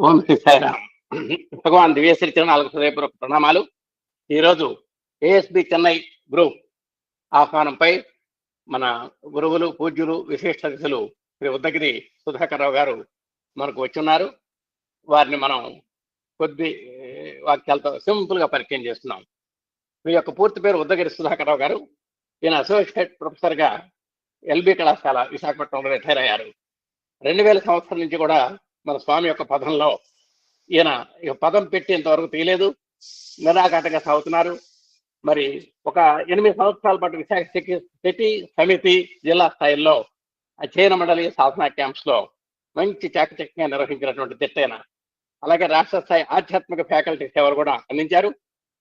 ఓం శ్రీ సాయిరామ్. భగవాన్ దివ్యశ్రీ చరణాలకు హృదయపూర్వక ప్రణామాలు. ఈరోజు ఏఎస్బి చెన్నై గ్రూప్ ఆహ్వానంపై మన గురువులు, పూజ్యులు, విశిష్ట అతిథులు శ్రీ ఉద్దగిరి సుధాకర్ రావు గారు మనకు వచ్చున్నారు. వారిని మనం కొద్ది వాక్యాలతో సింపుల్ గా పరిచయం చేస్తున్నాం. మీ యొక్క పూర్తి పేరు ఉద్దగిరి సుధాకర్ రావు గారు. ఈయన అసోసియేట్ ప్రొఫెసర్ గా ఎల్బి కళాశాల విశాఖపట్నంలో రిటైర్ అయ్యారు. 2000 సంవత్సరం నుంచి కూడా మన స్వామి యొక్క పదంలో ఈయన పదం పెట్టేంత వరకు తీయలేదు, నిరాఘాటంగా సాగుతున్నారు. మరి ఒక 8 సంవత్సరాల పాటు విశాఖ సిటీ సమితి జిల్లా స్థాయిలో అధ్యయన మండలి సాధనా క్యాంప్స్ లో మంచి చాకచక్యంగా నిర్వహించినటువంటి దిట్టైన, అలాగే రాష్ట్ర స్థాయి ఆధ్యాత్మిక ఫ్యాకల్టీ సేవలు కూడా అందించారు.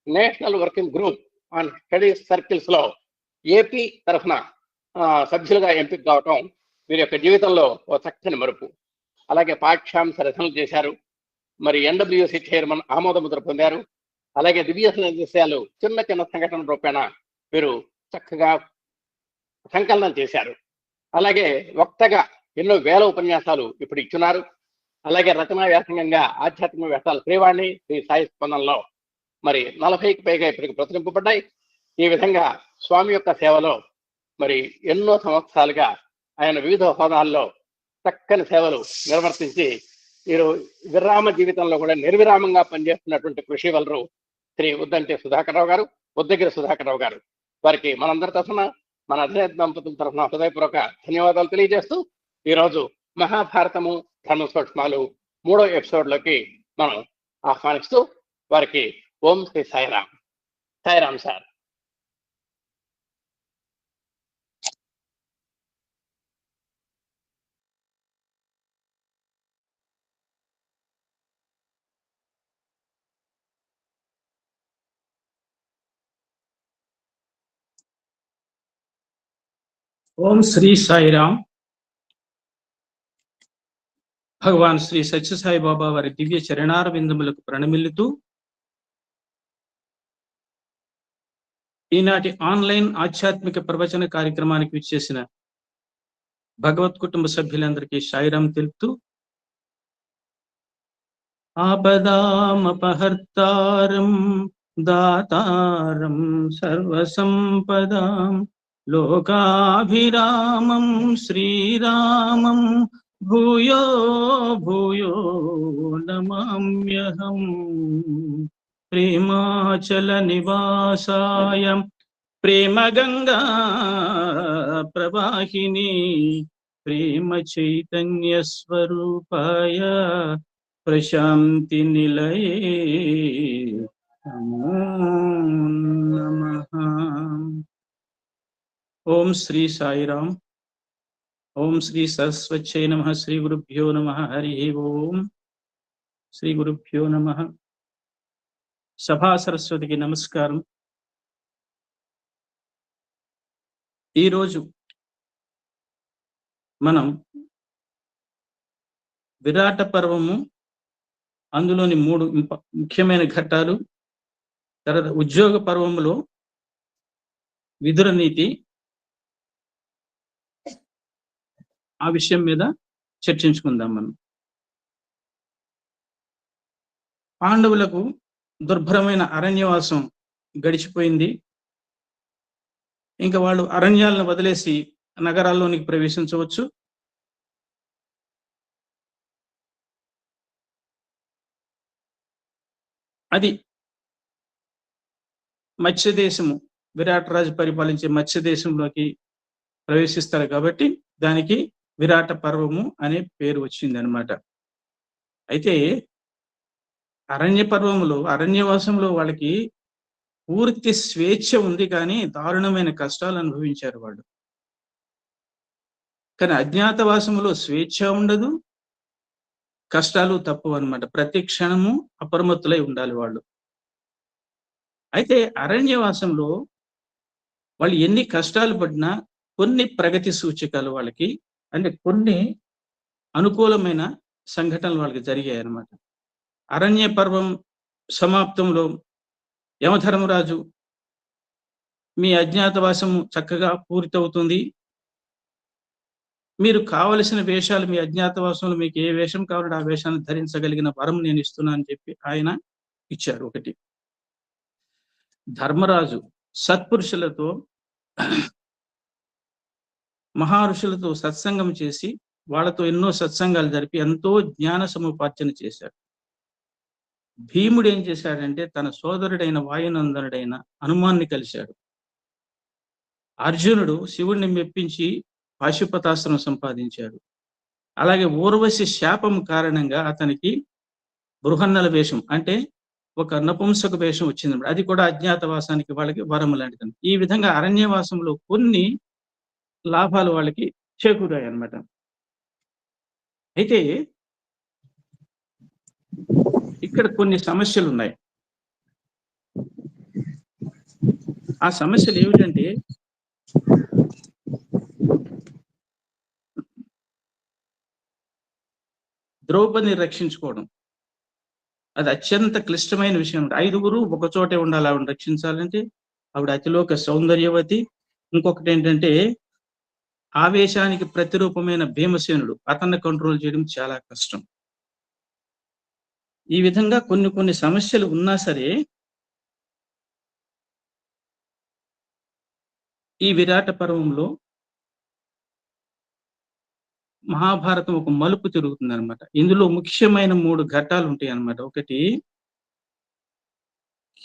National working group on studies circles లో ఏపీ తరఫున సభ్యులుగా ఎంపిక కావటం వీరి యొక్క జీవితంలో ఓ చక్కని మరుపు. అలాగే పాఠ్యాంశ రచనలు చేశారు. మరి ఎన్డబ్ల్యూసి చైర్మన్ ఆమోద ముద్ర పొందారు. అలాగే దివ్య సందేశాలు చిన్న చిన్న సంఘటన రూపేణ వీరు చక్కగా సంకలనం చేశారు. అలాగే వక్తగా ఎన్నో వేల ఉపన్యాసాలు ఇప్పుడు ఇచ్చున్నారు. అలాగే రచనా వ్యాసంగంగా ఆధ్యాత్మిక వ్యాసాలు శ్రీవాణి, శ్రీ సాయి స్పందనలో మరి 40కి పైగా ఇప్పటికి ప్రచురింపబడ్డాయి. ఈ విధంగా స్వామి యొక్క సేవలో మరి ఎన్నో సంవత్సరాలుగా ఆయన వివిధ హోదాల్లో చక్కని సేవలు నిర్వర్తించి వీరు విరామ జీవితంలో కూడా నిర్విరామంగా పనిచేస్తున్నటువంటి కృషి వలరు శ్రీ ఉద్దంటి సుధాకర్ రావు గారు, ఉద్దగిరి సుధాకర్ రావు గారు. వారికి మనందరి తరఫున, మన అధినేత దంపతుల తరఫున హృదయపూర్వక ధన్యవాదాలు తెలియజేస్తూ ఈరోజు మహాభారతము ధర్మ సూక్ష్మాలు 3వ ఎపిసోడ్లోకి మనం ఆహ్వానిస్తూ వారికి ఓం శ్రీ సాయిరామ్. సాయిరామ్ సార్. ఓం శ్రీ సాయిరామ్. భగవాన్ శ్రీ సత్యసాయి బాబా వారి దివ్య చరణార విందములకు ప్రణమిల్లుతూ ఈనాటి ఆన్లైన్ ఆధ్యాత్మిక ప్రవచన కార్యక్రమానికి విచ్చేసిన భగవత్ కుటుంబ సభ్యులందరికీ సాయిరామ్ తెలుపుతూ, ఆపదామపహర్తారం దాతారం సర్వసంపదాం లోకాభిరామం శ్రీరామం భూయో భూయో నమామ్యహం. ప్రేమాచల నివాసాయ ప్రేమ గంగా ప్రవాహిని ప్రేమ చైతన్య స్వరూపాయ ప్రశాంతి నిలయే నమో నమః. ఓం శ్రీ సాయిరామ్. ఓం శ్రీ సరస్వత్యై నమః. శ్రీ గురుభ్యో నమః. హరి ఓం. శ్రీ గురుభ్యో నమః. సభా సరస్వతికి నమస్కారం. ఈరోజు మనం విరాట పర్వము, అందులోని 3 ముఖ్యమైన ఘట్టాలు, తర్వాత ఉద్యోగ పర్వములో విదుర నీతి, ఆ విషయం మీద చర్చించుకుందాం మనం. పాండవులకు దుర్భరమైన అరణ్యవాసం గడిచిపోయింది. ఇంకా వాళ్ళు అరణ్యాలను వదిలేసి నగరాల్లోనికి ప్రవేశించవచ్చు. అది మత్స్యదేశము, విరాట్ రాజు పరిపాలించే మత్స్యదేశంలోకి ప్రవేశిస్తారు కాబట్టి దానికి విరాట పర్వము అనే పేరు వచ్చింది అనమాట. అయితే అరణ్య పర్వములో, అరణ్యవాసంలో వాళ్ళకి పూర్తి స్వేచ్ఛ ఉంది, కానీ దారుణమైన కష్టాలు అనుభవించారు వాళ్ళు. కానీ అజ్ఞాతవాసములో స్వేచ్ఛ ఉండదు, కష్టాలు తప్పు అనమాట. ప్రతి క్షణము అప్రమత్తులై ఉండాలి వాళ్ళు. అయితే అరణ్యవాసంలో వాళ్ళు ఎన్ని కష్టాలు పడినా కొన్ని ప్రగతి సూచికలు వాళ్ళకి, అంటే కొన్ని అనుకూలమైన సంఘటనలు వాళ్ళకి జరిగాయి అన్నమాట. అరణ్య పర్వం సమాప్తంలో యమధర్మరాజు, మీ అజ్ఞాతవాసము చక్కగా పూర్తవుతుంది, మీరు కావలసిన వేషాలు మీ అజ్ఞాతవాసంలో మీకు ఏ వేషం కావాలంటే ఆ వేషాన్ని ధరించగలిగిన వరం నేను ఇస్తున్నా అని చెప్పి ఆయన ఇచ్చారు. ఒకటి, ధర్మరాజు సత్పురుషులతో మహర్షులతో సత్సంగం చేసి వాళ్ళతో ఎన్నో సత్సంగాలు జరిపి ఎంతో జ్ఞాన సముపార్జన చేశాడు. భీముడు ఏం చేశాడంటే తన సోదరుడైన వాయునందనుడైన హనుమాన్ని కలిశాడు. అర్జునుడు శివుణ్ణి మెప్పించి పాశుపతాస్త్రం సంపాదించాడు. అలాగే ఊర్వశి శాపం కారణంగా అతనికి బృహన్నల వేషం అంటే ఒక నపుంసక వేషం వచ్చింది. అది కూడా అజ్ఞాతవాసానికి వాళ్ళకి వరం లాంటిది. ఈ విధంగా అరణ్యవాసంలో కొన్ని లాభాలు వాళ్ళకి చేకూరాయి అన్నమాట. అయితే ఇక్కడ కొన్ని సమస్యలు ఉన్నాయి. ఆ సమస్యలు ఏమిటంటే ద్రౌపదిని రక్షించుకోవడం అది అత్యంత క్లిష్టమైన విషయం. 5గురు ఒక చోటే ఉండాలి ఆవిడ రక్షించాలంటే. ఆవిడ అతిలోక సౌందర్యవతి. ఇంకొకటి ఏంటంటే ఆవేశానికి ప్రతిరూపమైన భీమసేనుడు, అతన్ని కంట్రోల్ చేయడం చాలా కష్టం. ఈ విధంగా కొన్ని సమస్యలు ఉన్నా సరే ఈ విరాట పర్వంలో మహాభారతం ఒక మలుపు తిరుగుతుంది అనమాట. ఇందులో ముఖ్యమైన 3 ఘట్టాలు ఉంటాయి అన్నమాట. ఒకటి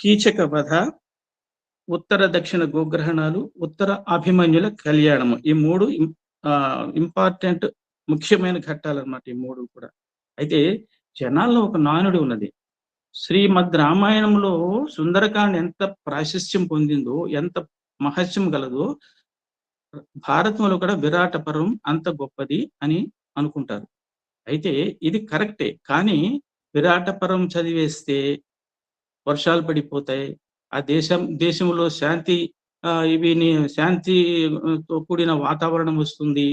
కీచక వధ, ఉత్తర దక్షిణ గోగ్రహణాలు, ఉత్తర అభిమన్యుల కళ్యాణము. ఈ 3 ఇంపార్టెంట్ ముఖ్యమైన ఘట్టాలు అన్నమాట ఈ 3 కూడా. అయితే జనాల్లో ఒక నానుడి ఉన్నది. శ్రీమద్ రామాయణంలో సుందరకాండ ఎంత ప్రాశస్త్యం పొందిందో, ఎంత మహత్యం గలదో, భారతంలో కూడా విరాట పర్వం అంత గొప్పది అని అనుకుంటారు. అయితే ఇది కరెక్టే. కానీ విరాట పర్వం చదివేస్తే వర్షాలు పడిపోతాయి, ఆ దేశంలో శాంతితో కూడిన వాతావరణం వస్తుంది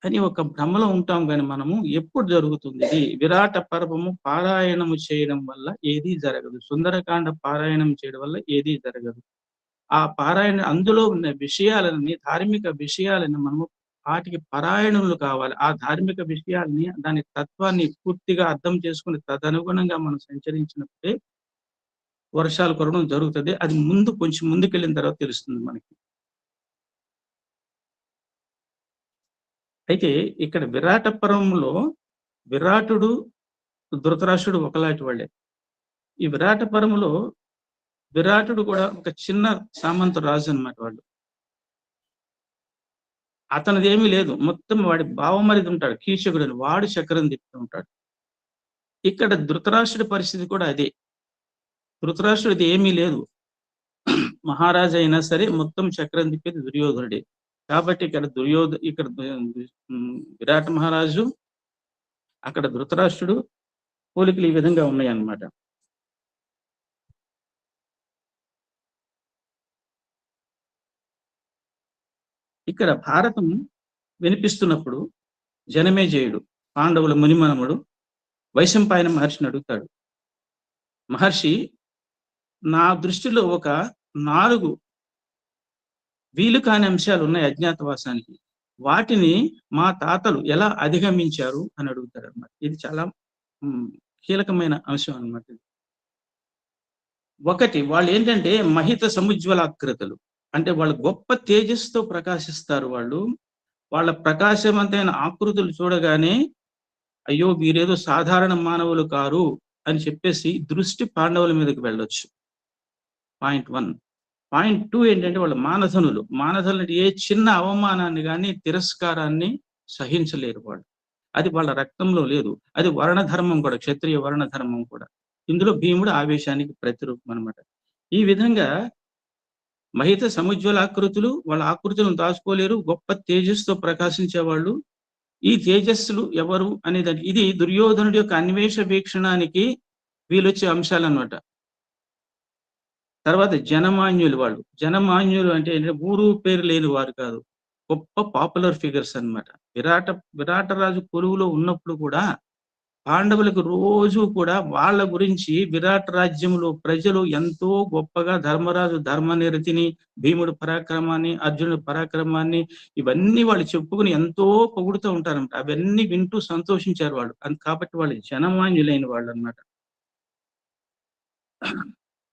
అని ఒక భ్రమలో ఉంటాం. కానీ మనము ఎప్పుడు జరుగుతుంది విరాట పర్వము పారాయణము చేయడం వల్ల ఏదీ జరగదు. సుందరకాండ పారాయణం చేయడం వల్ల ఏదీ జరగదు. ఆ పారాయణ అందులో ఉన్న విషయాలని, ధార్మిక విషయాలను మనము వాటికి పారాయణములు కావాలి. ఆ ధార్మిక విషయాల్ని, దాని తత్వాన్ని పూర్తిగా అర్థం చేసుకుని తదనుగుణంగా మనం సంచరించినప్పుడే వర్షాలు కురవడం జరుగుతుంది. అది కొంచెం ముందుకెళ్ళిన తర్వాత తెలుస్తుంది మనకి. అయితే ఇక్కడ విరాట పర్వంలో విరాటుడు ధృతరాష్ట్రుడు ఒకలాంటి వాళ్ళే. ఈ విరాట పర్వంలో విరాటుడు కూడా ఒక చిన్న సామంత రాజు అన్నమాట. అతనిది ఏమీ లేదు. మొత్తం వాడి బావమరిది ఉంటాడు కీచకుడు అని, వాడు చక్రం తిప్పుతూ ఉంటాడు. ఇక్కడ ధృతరాష్ట్రుడి పరిస్థితి కూడా అదే. ధృతరాష్ట్రుడిది ఏమీ లేదు. మహారాజు అయినా సరే మొత్తం చక్రం తిప్పేది దుర్యోధనుడే. కాబట్టి ఇక్కడ విరాట మహారాజు, అక్కడ ధృతరాష్ట్రుడు పోలికలు ఈ విధంగా ఉన్నాయి అన్నమాట. ఇక్కడ భారతం వినిపిస్తున్నప్పుడు జనమేజయుడు, పాండవుల మునిమనముడు, వైశంపాయన మహర్షిని అడుగుతాడు. మహర్షి, నా దృష్టిలో ఒక 4 వీలు కాని అంశాలు ఉన్నాయి అజ్ఞాతవాసానికి. వాటిని మా తాతలు ఎలా అధిగమించారు అని అడుగుతారు అన్నమాట. ఇది చాలా కీలకమైన అంశం అన్నమాట. ఒకటి, వాళ్ళు ఏంటంటే మహిత సముజ్వలాకృతులు. అంటే వాళ్ళు గొప్ప తేజస్సుతో ప్రకాశిస్తారు. వాళ్ళ ప్రకాశవంతమైన ఆకృతులు చూడగానే అయ్యో వీరేదో సాధారణ మానవులు కారు అని చెప్పేసి దృష్టి పాండవుల మీదకి వెళ్ళొచ్చు. పాయింట్ 1. పాయింట్ 2 ఏంటంటే వాళ్ళ మానధనులు అంటే ఏ చిన్న అవమానాన్ని కానీ తిరస్కారాన్ని సహించలేరు వాళ్ళు. అది వాళ్ళ రక్తంలో లేదు. అది వర్ణధర్మం కూడా, క్షత్రియ వర్ణధర్మం కూడా. ఇందులో భీముడు ఆవేశానికి ప్రతిరూపం అనమాట. ఈ విధంగా మహిత సముజ్వల ఆకృతులు, వాళ్ళ ఆకృతులను దాచుకోలేరు, గొప్ప తేజస్సుతో ప్రకాశించే వాళ్ళు. ఈ తేజస్సులు ఎవరు అనేదానికి ఇది దుర్యోధనుడి యొక్క అన్వేష వీక్షణానికి వీలొచ్చే అంశాలు అన్నమాట. తర్వాత జనమాన్యులు అంటే ఊరు పేరు లేని వారు కాదు, గొప్ప పాపులర్ ఫిగర్స్ అన్నమాట. విరాటరాజు కొలువులో ఉన్నప్పుడు కూడా పాండవులకు రోజు కూడా వాళ్ళ గురించి విరాట్ రాజ్యంలో ప్రజలు ఎంతో గొప్పగా ధర్మరాజు ధర్మనిరతిని, భీముడు పరాక్రమాన్ని, అర్జునుడు పరాక్రమాన్ని ఇవన్నీ వాళ్ళు చెప్పుకుని ఎంతో పొగుడుతూ ఉంటారన్నమాట. అవన్నీ వింటూ సంతోషించారు వాళ్ళు. కాబట్టి వాళ్ళు జనమాన్యులైన వాళ్ళు అన్నమాట.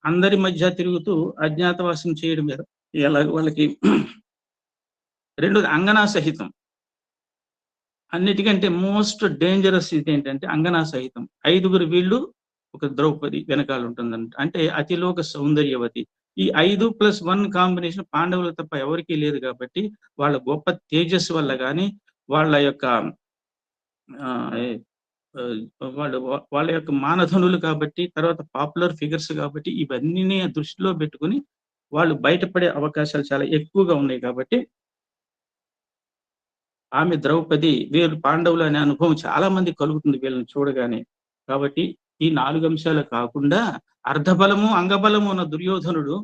అందరి మధ్య తిరుగుతూ అజ్ఞాతవాసం చేయడం మీద ఎలా వాళ్ళకి రెండోది అంగనా సహితం. అన్నిటికంటే మోస్ట్ డేంజరస్ ఇది ఏంటంటే అంగనా సహితం. 5గురు వీళ్ళు, ఒక ద్రౌపది వెనకాల ఉంటుందంట. అంటే అతిలోక సౌందర్యవతి. ఈ 5+1 కాంబినేషన్ పాండవులు తప్ప ఎవరికీ లేదు కాబట్టి వాళ్ళ గొప్ప తేజస్సు వల్ల కానీ, వాళ్ళ యొక్క వాళ్ళ యొక్క మానధనులు కాబట్టి, తర్వాత పాపులర్ ఫిగర్స్ కాబట్టి ఇవన్నీ దృష్టిలో పెట్టుకుని వాళ్ళు బయటపడే అవకాశాలు చాలా ఎక్కువగా ఉన్నాయి కాబట్టి ఆమె ద్రౌపది, వీరు పాండవులు అనే అనుభవం చాలా మంది కలుగుతుంది వీళ్ళని చూడగానే. కాబట్టి ఈ 4 అంశాలు కాకుండా అర్ధబలము అంగబలము ఉన్న దుర్యోధనుడు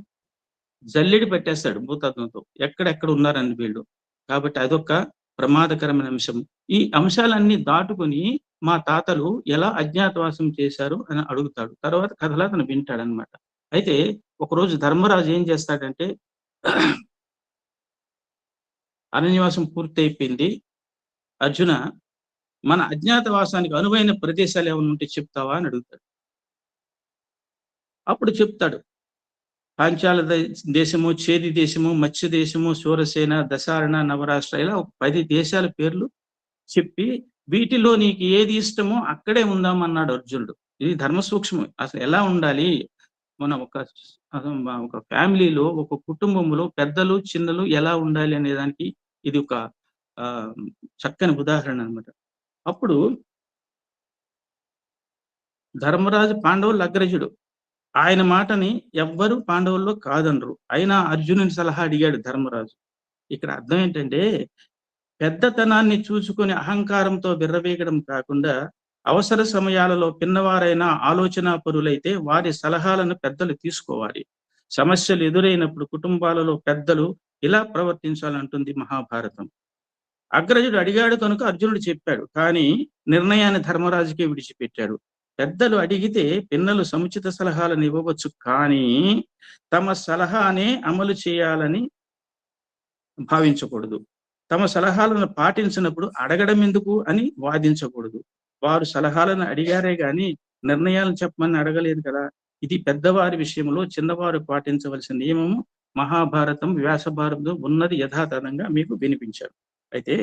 జల్లెడి పెట్టేస్తాడు భూతత్వంతో, ఎక్కడెక్కడ ఉన్నారని వీళ్ళు. కాబట్టి అదొక ప్రమాదకరమైన అంశం. ఈ అంశాలన్నీ దాటుకుని మా తాతలు ఎలా అజ్ఞాతవాసం చేశారు అని అడుగుతాడు. తర్వాత కథలో అతను వింటాడనమాట. అయితే ఒకరోజు ధర్మరాజు ఏం చేస్తాడంటే అరణ్యవాసం పూర్తి అయిపోయింది. అర్జున, మన అజ్ఞాతవాసానికి అనువైన ప్రదేశాలు ఏమైనా ఉంటే చెప్తావా అని అడుగుతాడు. అప్పుడు చెప్తాడు. పాంచాల దేశము, చేది దేశము, మత్స్య దేశము, శూరసేన, దశారణ, నవరాష్ట్ర, ఇలా ఒక 10 దేశాల పేర్లు చెప్పి వీటిలో నీకు ఏది ఇష్టమో అక్కడే ఉందామన్నాడు అర్జునుడు. ఇది ధర్మ సూక్ష్మం. అసలు ఎలా ఉండాలి, మన ఒక ఫ్యామిలీలో, ఒక కుటుంబంలో పెద్దలు చిన్నలు ఎలా ఉండాలి అనే దానికి ఇది ఒక చక్కని ఉదాహరణ అన్నమాట. అప్పుడు ధర్మరాజు పాండవులు అగ్రజుడు, ఆయన మాటని ఎవ్వరు పాండవుల్లో కాదనరు. అయినా అర్జునుని సలహా అడిగాడు ధర్మరాజు. ఇక్కడ అర్థం ఏంటంటే పెద్దతనాన్ని చూసుకొని అహంకారంతో విర్రవీగడం కాకుండా అవసర సమయాలలో పిన్నవారైనా ఆలోచనా పరులైతే వారి సలహాలను పెద్దలు తీసుకోవాలి. సమస్యలు ఎదురైనప్పుడు కుటుంబాలలో పెద్దలు ఇలా ప్రవర్తించాలంటుంది మహాభారతం. అగ్రజుడు అడిగాడు కనుక అర్జునుడు చెప్పాడు, కానీ నిర్ణయాన్ని ధర్మరాజుకే విడిచిపెట్టాడు. పెద్దలు అడిగితే పిన్నలు సముచిత సలహాలను ఇవ్వవచ్చు, కానీ తమ సలహానే అమలు చేయాలని భావించకూడదు. తమ సలహాలను పాటించినప్పుడు అడగడం ఎందుకు అని వాదించకూడదు. వారు సలహాలను అడిగారే గాని నిర్ణయాలను చెప్పమని అడగలేదు కదా. ఇది పెద్దవారి విషయంలో చిన్నవారు పాటించవలసిన నియమము. మహాభారతం, వ్యాసభారతం ఉన్నది యథాతథంగా మీకు వినిపించారు. అయితే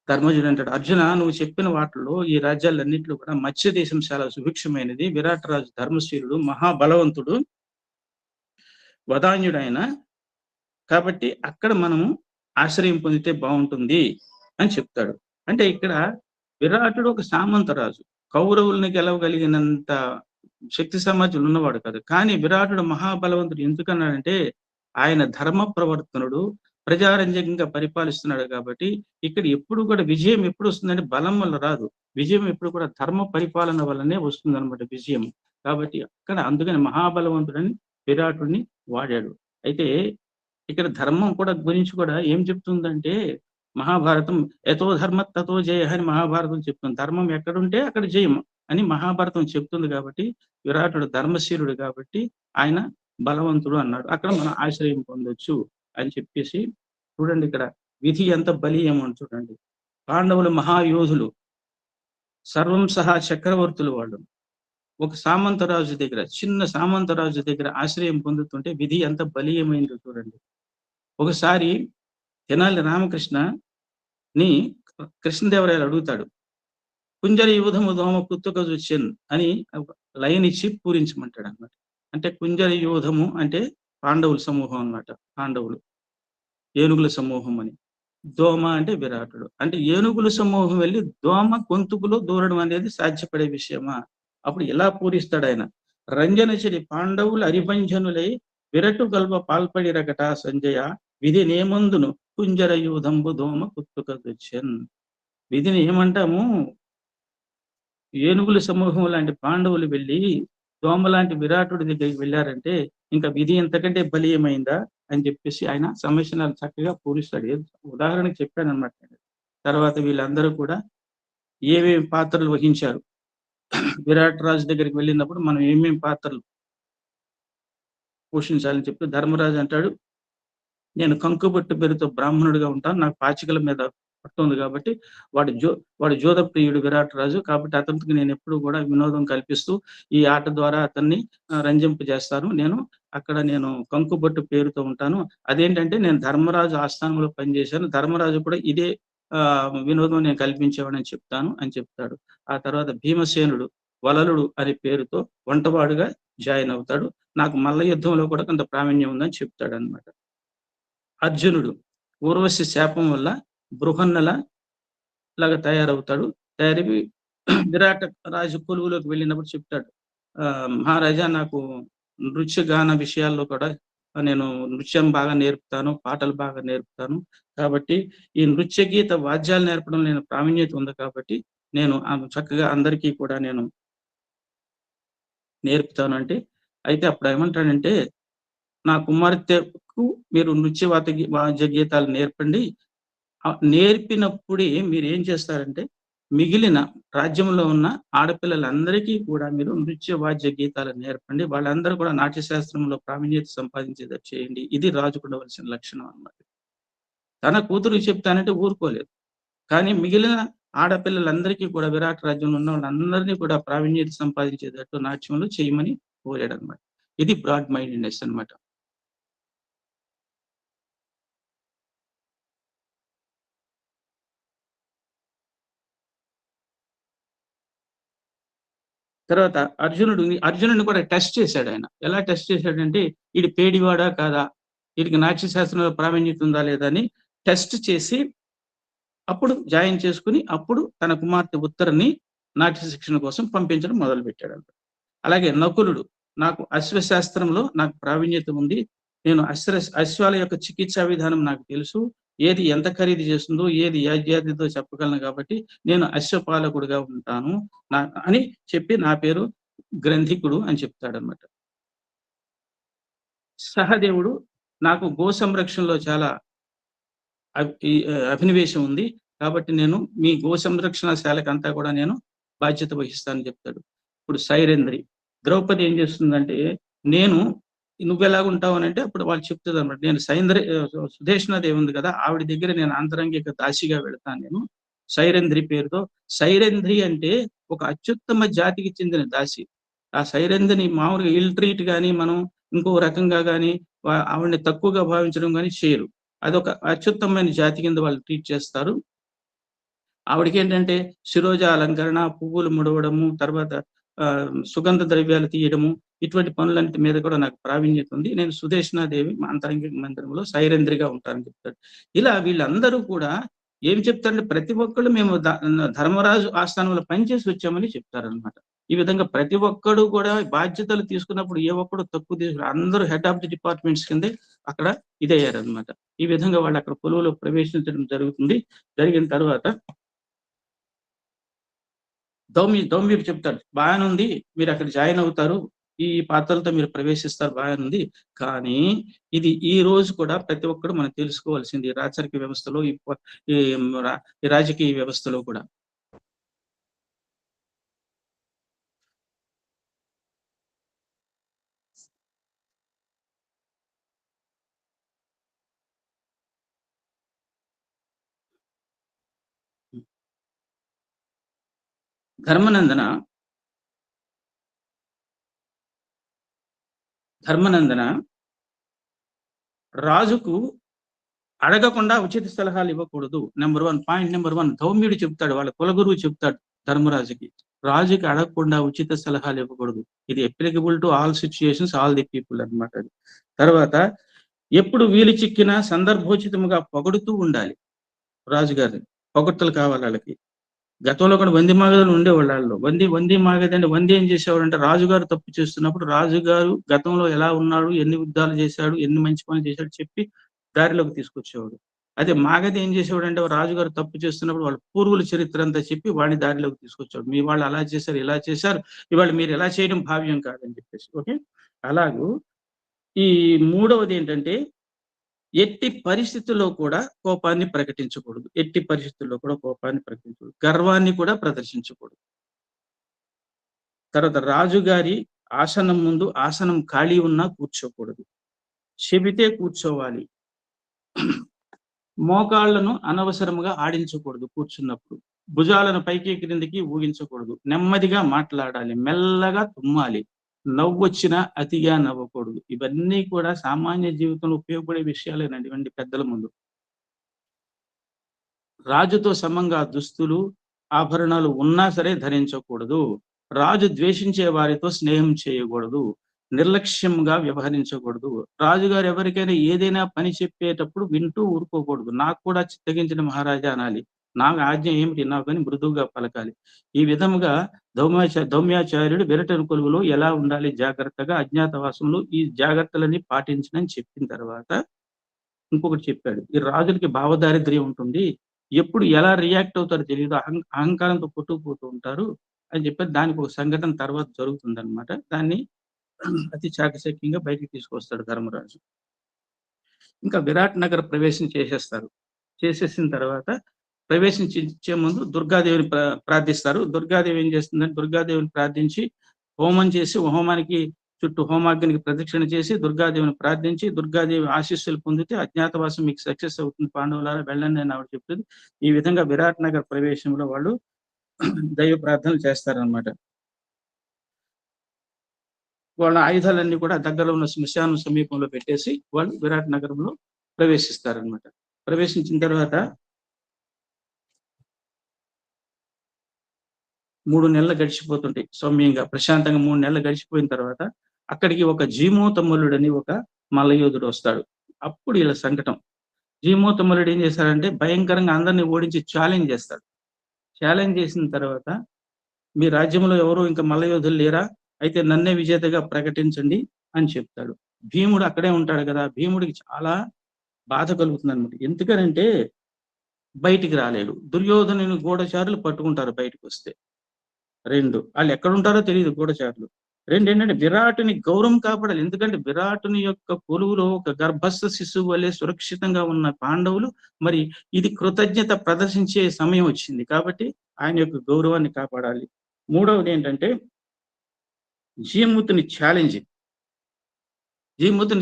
ధర్మజుడు అంటాడు, అర్జున, నువ్వు చెప్పిన వాటిలో ఈ రాజ్యాలన్నింటిలో కూడా మత్స్య దేశం చాలా సుభిక్షమైనది. విరాట్ రాజు ధర్మశీలుడు, మహాబలవంతుడు, వదాన్యుడైన, కాబట్టి అక్కడ మనము ఆశ్రయం పొందితే బాగుంటుంది అని చెప్తాడు. అంటే ఇక్కడ విరాటుడు ఒక సామంతరాజు, కౌరవుల్ని గెలవగలిగినంత శక్తి సమాజంలో ఉన్నవాడు కాదు. కానీ విరాటుడు మహాబలవంతుడు ఎందుకన్నాడంటే ఆయన ధర్మ ప్రవర్తనుడు, ప్రజారంజకంగా పరిపాలిస్తున్నాడు. కాబట్టి ఇక్కడ ఎప్పుడు కూడా విజయం ఎప్పుడు వస్తుందంటే బలం వల్ల రాదు. విజయం ఎప్పుడు కూడా ధర్మ పరిపాలన వల్లనే వస్తుంది అనమాట విజయం. కాబట్టి అక్కడ అందుకని మహాబలవంతుడని విరాటుడిని వాడాడు. అయితే ఇక్కడ ధర్మం కూడా గురించి కూడా ఏం చెప్తుందంటే మహాభారతం, యతో ధర్మ తతో జయ అని మహాభారతం చెప్తుంది. ధర్మం ఎక్కడుంటే అక్కడ జయం అని మహాభారతం చెప్తుంది. కాబట్టి విరాటుడు ధర్మశీలుడు కాబట్టి ఆయన బలవంతుడు అన్నాడు. అక్కడ మనం ఆశ్రయం పొందొచ్చు అని చెప్పేసి చూడండి. ఇక్కడ విధి ఎంత బలీయమో చూడండి. పాండవులు మహాయోధులు, సర్వం సహా చక్రవర్తులు. వాళ్ళు ఒక సామంతరాజు దగ్గర, చిన్న సామంతరాజు దగ్గర ఆశ్రయం పొందుతుంటే విధి ఎంత బలీయమైందో చూడండి. ఒకసారి తెనాలి రామకృష్ణని కృష్ణదేవరాయలు అడుగుతాడు, కుంజర యూధము దోమ పుత్తుకజొచ్చెన్ అని లైన్ ఇచ్చి పూరించమంటాడు అన్నమాట. అంటే కుంజర యూధము అంటే పాండవుల సమూహం అన్నమాట. పాండవులు ఏనుగుల సమూహం అని, దోమ అంటే విరాటుడు. అంటే ఏనుగుల సమూహం వెళ్ళి దోమ గొంతుకులో దూరడం అనేది సాధ్యపడే విషయమా? అప్పుడు ఎలా పూరిస్తాడు ఆయన, రంజన చెడి పాండవులు అరిభంజనులై విరటు గల్వ పాల్పడి రగట సంజయ విధి నేమందును కుంజర యూధంబు దోమ కుత్తుకదొచ్చెన్. విధిని ఏమంటాము, ఏనుగుల సమూహం లాంటి పాండవులు వెళ్ళి దోమ లాంటి విరాటుడి దగ్గరికి వెళ్ళారంటే ఇంకా విధి ఎంతకంటే బలీయమైందా అని చెప్పేసి ఆయన సమస్యను చక్కగా పూరిస్తాడు. ఉదాహరణకు చెప్పాను అనమాట. తర్వాత వీళ్ళందరూ కూడా ఏమేమి పాత్రలు వహించారు. విరాట్ రాజు దగ్గరికి వెళ్ళినప్పుడు మనం ఏమేం పాత్రలు పోషించాలని చెప్పి ధర్మరాజు అంటాడు, నేను కంకుబొట్టు పేరుతో బ్రాహ్మణుడిగా ఉంటాను, నాకు పాచికల మీద పట్టుంది కాబట్టి వాడు జోద ప్రియుడు విరాట్ రాజు, కాబట్టి అతనికి నేను ఎప్పుడు కూడా వినోదం కల్పిస్తూ ఈ ఆట ద్వారా అతన్ని రంజింపజేస్తాను. నేను కంకుబొట్టు పేరుతో ఉంటాను. అదేంటంటే నేను ధర్మరాజు ఆస్థానంలో పనిచేశాను, ధర్మరాజు కూడా ఇదే వినోదం నేను కల్పించేవాడని చెప్తాను అని చెప్తాడు. ఆ తర్వాత భీమసేనుడు వలలుడు అనే పేరుతో వంటవాడుగా జాయిన్ అవుతాడు, నాకు మల్ల యుద్ధంలో కూడా కొంత ప్రావీణ్యం ఉందని చెప్తాడు అనమాట. అర్జునుడు ఊర్వశి శాపం వల్ల బృహన్నల లాగా తయారవుతాడు, తయారై విరాట రాజు కొలువులోకి వెళ్ళినప్పుడు చెప్తాడు, మహారాజా నాకు నృత్యగాన విషయాల్లో కూడా నేను నృత్యం బాగా నేర్పుతాను, పాటలు బాగా నేర్పుతాను, కాబట్టి ఈ నృత్య గీత వాద్యాలు నేర్పడం నేను ప్రావీణ్యత ఉంది కాబట్టి నేను చక్కగా అందరికీ కూడా నేను నేర్పుతాను అంటే, అయితే అప్పుడు ఏమంటాడంటే, నా కుమార్తెకు మీరు వాద్య గీతాలు నేర్పండి, నేర్పినప్పుడే మీరు ఏం చేస్తారంటే మిగిలిన రాజ్యంలో ఉన్న ఆడపిల్లలందరికీ కూడా మీరు నృత్య వాద్య గీతాలు నేర్పండి, వాళ్ళందరూ కూడా నాట్య శాస్త్రంలో ప్రావీణ్యత సంపాదించేది చేయండి. ఇది రాజుకు ఉండవలసిన లక్షణం అన్నమాట. తన కూతురు చెప్తానంటే ఊరుకోలేదు, కానీ మిగిలిన ఆడపిల్లలందరికీ కూడా విరాట్ రాజ్యంలో ఉన్న వాళ్ళందరినీ కూడా ప్రావీణ్యత సంపాదించేటట్టు నాట్యంలో చేయమని కోరాడు అనమాట. ఇది బ్రాడ్ మైండెడ్నెస్ అనమాట. తర్వాత అర్జునుడిని కూడా టెస్ట్ చేశాడు ఆయన. ఎలా టెస్ట్ చేశాడంటే, ఇది పేడివాడా కాదా, వీడికి నాట్య శాస్త్రంలో ప్రావీణ్యత ఉందా లేదా అని టెస్ట్ చేసి అప్పుడు జాయిన్ చేసుకుని అప్పుడు తన కుమార్తె ఉత్తరని నాట్య శిక్షణ కోసం పంపించడం మొదలుపెట్టాడు. అలాగే నకులుడు, నాకు అశ్వశాస్త్రంలో నాకు ప్రావీణ్యత ఉంది, నేను అశ్వాల యొక్క చికిత్సా విధానం నాకు తెలుసు, ఏది ఎంత ఖరీదు చేస్తుందో ఏది యాజ్యాదితో చెప్పగలను, కాబట్టి నేను అశ్వపాలకుడుగా ఉంటాను అని చెప్పి నా పేరు గ్రంథికుడు అని చెప్తాడనమాట. సహదేవుడు, నాకు గో సంరక్షణలో చాలా అభినివేశం ఉంది, కాబట్టి నేను మీ గో సంరక్షణ శాలకంతా కూడా నేను బాధ్యత వహిస్తానని చెప్తాడు. ఇప్పుడు సైరేంద్రి, ద్రౌపది ఏం చేస్తుందంటే, నువ్వెలాగుంటావు అని అంటే అప్పుడు వాళ్ళు చెప్తుంది అనమాట, నేను సుదేష్ణాదేవి ఉంది కదా, ఆవిడ దగ్గర నేను ఆంతరంగిక దాసిగా వెళతాను, నేను సైరేంద్రి పేరుతో. సైరేంద్రి అంటే ఒక అత్యుత్తమ జాతికి చెందిన దాసి. ఆ సైరేంద్రిని మామూలుగా ఇల్ ట్రీట్ కానీ మనం ఇంకో రకంగా కానీ ఆవిడని తక్కువగా భావించడం కానీ చేయరు, అదొక అత్యుత్తమైన జాతి కింద వాళ్ళు ట్రీట్ చేస్తారు. ఆవిడకి ఏంటంటే శిరోజ అలంకరణ, పువ్వులు ముడవడము, తర్వాత సుగంధ ద్రవ్యాలు తీయడము, ఇటువంటి పనులంటి మీద కూడా నాకు ప్రావీణ్యత ఉంది, నేను సుదేష్ణాదేవి అంతరంగిక మందిరంలో సైరేంద్రిగా ఉంటానని చెప్తాడు. ఇలా వీళ్ళందరూ కూడా ఏం చెప్తారంటే, ప్రతి ఒక్కళ్ళు మేము ధర్మరాజు ఆస్థానంలో పనిచేసి వచ్చామని చెప్తారనమాట. ఈ విధంగా ప్రతి ఒక్కడు కూడా బాధ్యతలు తీసుకున్నప్పుడు ఏ ఒక్కడు తక్కువ తీసుకుని అందరూ హెడ్ ఆఫ్ ది డిపార్ట్మెంట్స్ కిందే అక్కడ ఇదయ్యారనమాట. ఈ విధంగా వాళ్ళు అక్కడ కొలువులో ప్రవేశించడం జరుగుతుంది. జరిగిన తర్వాత దౌమ్యుడు చెప్తాడు, బాగానుంది, మీరు అక్కడ జాయిన్ అవుతారు, ఈ పాత్రలతో మీరు ప్రవేశిస్తారు, బాగానుంది, కానీ ఇది ఈ రోజు కూడా ప్రతి ఒక్కరు మనం తెలుసుకోవాల్సింది రాచరిక వ్యవస్థలో, ఈ రాజకీయ వ్యవస్థలో కూడా. ధర్మనందన రాజుకు అడగకుండా ఉచిత సలహాలు ఇవ్వకూడదు. పాయింట్ నెంబర్ 1 ధౌమ్యుడు చెప్తాడు, వాళ్ళ కులగురువు చెప్తాడు ధర్మరాజుకి, రాజుకి అడగకుండా ఉచిత సలహాలు ఇవ్వకూడదు. ఇది applicable to all situations, all the people అనమాట. తర్వాత ఎప్పుడు వీలు చిక్కినా సందర్భోచితంగా పొగడుతూ ఉండాలి. రాజుగారిని పొగడ్తలు కావాలి వాళ్ళకి. గతంలో కూడా వంది మాగదులు ఉండేవాళ్ళు. వంది మాగది అంటే వంది ఏం చేసేవాడు అంటే, రాజుగారు తప్పు చేస్తున్నప్పుడు రాజుగారు గతంలో ఎలా ఉన్నాడు, ఎన్ని యుద్ధాలు చేశాడు, ఎన్ని మంచి పనులు చేశాడు చెప్పి దారిలోకి తీసుకొచ్చేవాడు. అదే మాగది ఏం చేసేవాడు అంటే, రాజుగారు తప్పు చేస్తున్నప్పుడు వాళ్ళ పూర్వుల చరిత్ర అంతా చెప్పి వాడిని దారిలోకి తీసుకొచ్చాడు. మీ వాళ్ళు అలా చేశారు, ఇలా చేశారు, ఇవాళ మీరు ఎలా చేయడం భావ్యం కాదని చెప్పేసి. ఓకే, అలాగూ ఈ మూడవది ఏంటంటే, ఎట్టి పరిస్థితుల్లో కూడా కోపాన్ని ప్రకటించకూడదు. ఎట్టి పరిస్థితుల్లో కూడా కోపాన్ని ప్రకటించకూడదు, గర్వాన్ని కూడా ప్రదర్శించకూడదు. తర్వాత రాజుగారి ఆసనం ముందు ఆసనం ఖాళీ ఉన్నా కూర్చోకూడదు, చెబితే కూర్చోవాలి. మోకాళ్లను అనవసరముగా ఆడించకూడదు కూర్చున్నప్పుడు, భుజాలను పైకి క్రిందికి ఊగించకూడదు, నెమ్మదిగా మాట్లాడాలి, మెల్లగా తుమ్మాలి, నవ్వొచ్చినా అతిగా నవ్వకూడదు. ఇవన్నీ కూడా సామాన్య జీవితంలో ఉపయోగపడే విషయాలేనండి. ఇవన్నీ పెద్దల ముందు. రాజుతో సమంగా దుస్తులు ఆభరణాలు ఉన్నా సరే ధరించకూడదు, రాజు ద్వేషించే వారితో స్నేహం చేయకూడదు, నిర్లక్ష్యంగా వ్యవహరించకూడదు, రాజుగారు ఎవరికైనా ఏదైనా పని చెప్పేటప్పుడు వింటూ ఊరుకోకూడదు, నాకు కూడా చిత్తగించిన మహారాజా అనాలి, నాకు ఆజ్ఞ ఏమిటి నాకు అని మృదువుగా పలకాలి. ఈ విధముగా దౌమ్యాచార్యుడు విరటను కొలువులో ఎలా ఉండాలి జాగ్రత్తగా అజ్ఞాతవాసంలో ఈ జాగ్రత్తలన్నీ పాటించనని చెప్పిన తర్వాత ఇంకొకటి చెప్పాడు. ఈ రాజులకి భావదారిద్ర్యం ఉంటుంది, ఎప్పుడు ఎలా రియాక్ట్ అవుతారో తెలియదు, అహంకారంతో కొట్టుకుపోతూ ఉంటారు అని చెప్పి దానికి ఒక సంఘటన తర్వాత జరుగుతుందన్నమాట. దాన్ని అతి చాకచక్యంగా బయటికి తీసుకొస్తాడు ధర్మరాజు. ఇంకా విరాట్ నగర ప్రవేశం చేసేస్తారు. చేసేసిన తర్వాత ప్రవేశించే ముందు దుర్గాదేవిని ప్రార్థిస్తారు. దుర్గాదేవి ఏం చేస్తుందంటే దుర్గాదేవిని ప్రార్థించి హోమం చేసి, హోమానికి చుట్టూ హోమాగ్నికి ప్రదక్షిణ చేసి దుర్గాదేవిని ప్రార్థించి దుర్గాదేవి ఆశీస్సులు పొందితే అజ్ఞాతవాసం మీకు సక్సెస్ అవుతుంది పాండవులారా వెళ్ళండి అని ఆవిడ చెప్తుంది. ఈ విధంగా విరాట్ నగర్ ప్రవేశంలో వాళ్ళు దైవ ప్రార్థనలు చేస్తారనమాట. వాళ్ళ ఆయుధాలన్నీ కూడా దగ్గరలో ఉన్న శ్మశానం సమీపంలో పెట్టేసి వాళ్ళు విరాట్ నగరంలో ప్రవేశిస్తారనమాట. ప్రవేశించిన తర్వాత 3 నెలలు గడిచిపోతుంటాయి సౌమ్యంగా ప్రశాంతంగా. 3 నెలలు గడిచిపోయిన తర్వాత అక్కడికి ఒక జీమోతమల్లుడని ఒక మల్లయోధుడు వస్తాడు. అప్పుడు ఇలా సంకటం. జీమోతమల్లుడు ఏం చేశాడంటే భయంకరంగా అందరినీ ఓడించి ఛాలెంజ్ చేస్తాడు. ఛాలెంజ్ చేసిన తర్వాత మీ రాజ్యంలో ఎవరు ఇంకా మల్లయోధులు లేరా, అయితే నన్నే విజేతగా ప్రకటించండి అని చెప్తాడు. భీముడు అక్కడే ఉంటాడు కదా, భీముడికి చాలా బాధ కలుగుతుంది అనమాట. ఎందుకనంటే బయటికి రాలేడు. దుర్యోధనుని గూఢచారులు పట్టుకుంటారు బయటకు వస్తే. 2 వాళ్ళు ఎక్కడ ఉంటారో తెలియదు గూఢచారులు. 2 ఏంటంటే విరాటుని గౌరవం కాపాడాలి. ఎందుకంటే విరాటుని యొక్క కొలువులో ఒక గర్భస్థ శిశువు వల్లే సురక్షితంగా ఉన్న పాండవులు మరి ఇది కృతజ్ఞత ప్రదర్శించే సమయం వచ్చింది కాబట్టి ఆయన యొక్క గౌరవాన్ని కాపాడాలి. 3వది ఏంటంటే జీమూతుని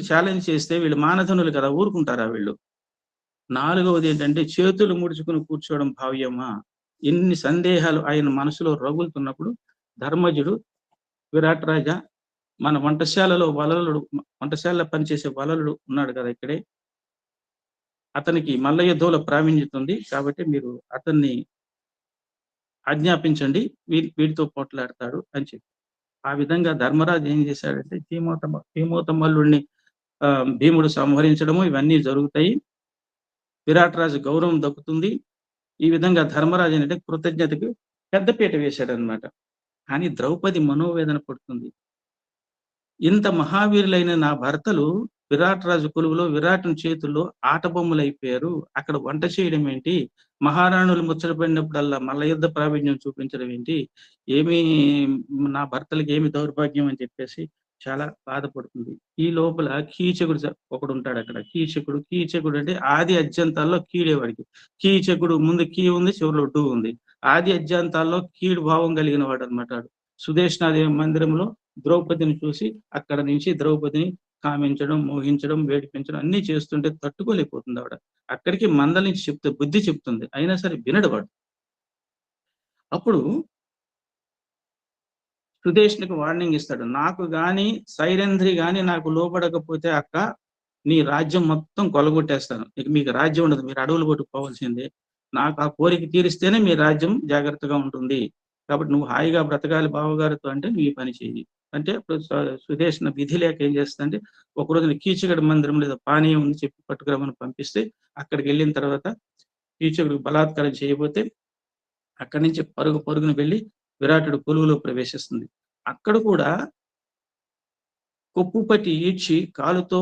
ఛాలెంజ్ చేస్తే వీళ్ళు మానధనులు కదా, ఊరుకుంటారా వీళ్ళు. 4వది ఏంటంటే చేతులు ముడుచుకుని కూర్చోవడం భావ్యమా. ఎన్ని సందేహాలు ఆయన మనసులో రగులుతున్నప్పుడు ధర్మజుడు విరాట్ రాజా మన వంటశాలలో పనిచేసే వలలుడు ఉన్నాడు కదా ఇక్కడే, అతనికి మల్ల యుద్ధంలో ప్రావీణ్యత ఉంది కాబట్టి మీరు అతన్ని ఆజ్ఞాపించండి, వీటితో పోట్లాడతాడు అని చెప్పి. ఆ విధంగా ధర్మరాజు ఏం చేశాడంటే భీమోతమల్లుడిని భీముడు సంహరించడము ఇవన్నీ జరుగుతాయి. విరాట్ రాజు గౌరవం దక్కుతుంది. ఈ విధంగా ధర్మరాజు ఏంటంటే కృతజ్ఞతకు పెద్దపీట వేశాడనమాట. కానీ ద్రౌపది మనోవేదన పడుతుంది. ఇంత మహావీరులైన నా భర్తలు విరాట్ రాజు కొలువులో విరాటుని చేతుల్లో ఆట బొమ్మలు అయిపోయారు, అక్కడ వంట చేయడం ఏంటి, మహారాణులు ముచ్చటపడినప్పుడల్లా మల్ల యుద్ధ ప్రావీణ్యం చూపించడం ఏంటి, ఏమి నా భర్తలకి ఏమి దౌర్భాగ్యం అని చెప్పేసి చాలా బాధపడుతుంది. ఈ లోపల కీచకుడు ఒకడు ఉంటాడు అక్కడ. కీచకుడు అంటే ఆది అత్యంతాల్లో కీడేవాడికి. కీచకుడు ముందు కీ ఉంది, చివరిలో డు ఉంది. ఆది అత్యంతాల్లో కీడు భావం కలిగిన వాడు అనమాట. సుదేష్ణాదేవి మందిరంలో ద్రౌపదిని చూసి అక్కడ నుంచి ద్రౌపదిని కామించడం, మోహించడం, వేడిపించడం అన్ని చేస్తుంటే తట్టుకోలేకపోతుంది ఆవిడ. అక్కడికి మందలించి చెప్తే బుద్ధి చెప్తుంది, అయినా సరే వినడు వాడు. అప్పుడు సుదేష్ణికి వార్నింగ్ ఇస్తాడు, నాకు గాని సైరంధ్రి గాని నాకు లోపడకపోతే అక్క నీ రాజ్యం మొత్తం కొలగొట్టేస్తాను, ఇక మీకు రాజ్యం ఉండదు, మీరు అడవులు కొట్టుకోవాల్సిందే, నాకు ఆ కోరిక తీరిస్తేనే మీ రాజ్యం జాగ్రత్తగా ఉంటుంది, కాబట్టి నువ్వు హాయిగా బ్రతకాలి బావగారితో అంటే నువ్వు ఈ పని చేయి అంటే. సుదేష్ణ విధి లేక ఏం చేస్తుందంటే ఒక రోజున కీచకుడి మందిరం లేదా పానీయం ఉంది చెప్పి పట్టుకురమని పంపిస్తే అక్కడికి వెళ్ళిన తర్వాత కీచకుడికి బలాత్కారం చేయబోతే అక్కడి నుంచి పరుగున వెళ్ళి విరాటుడు కొలువులో ప్రవేశిస్తుంది. అక్కడ కూడా కొప్పు పట్టి ఈడ్చి కాలుతో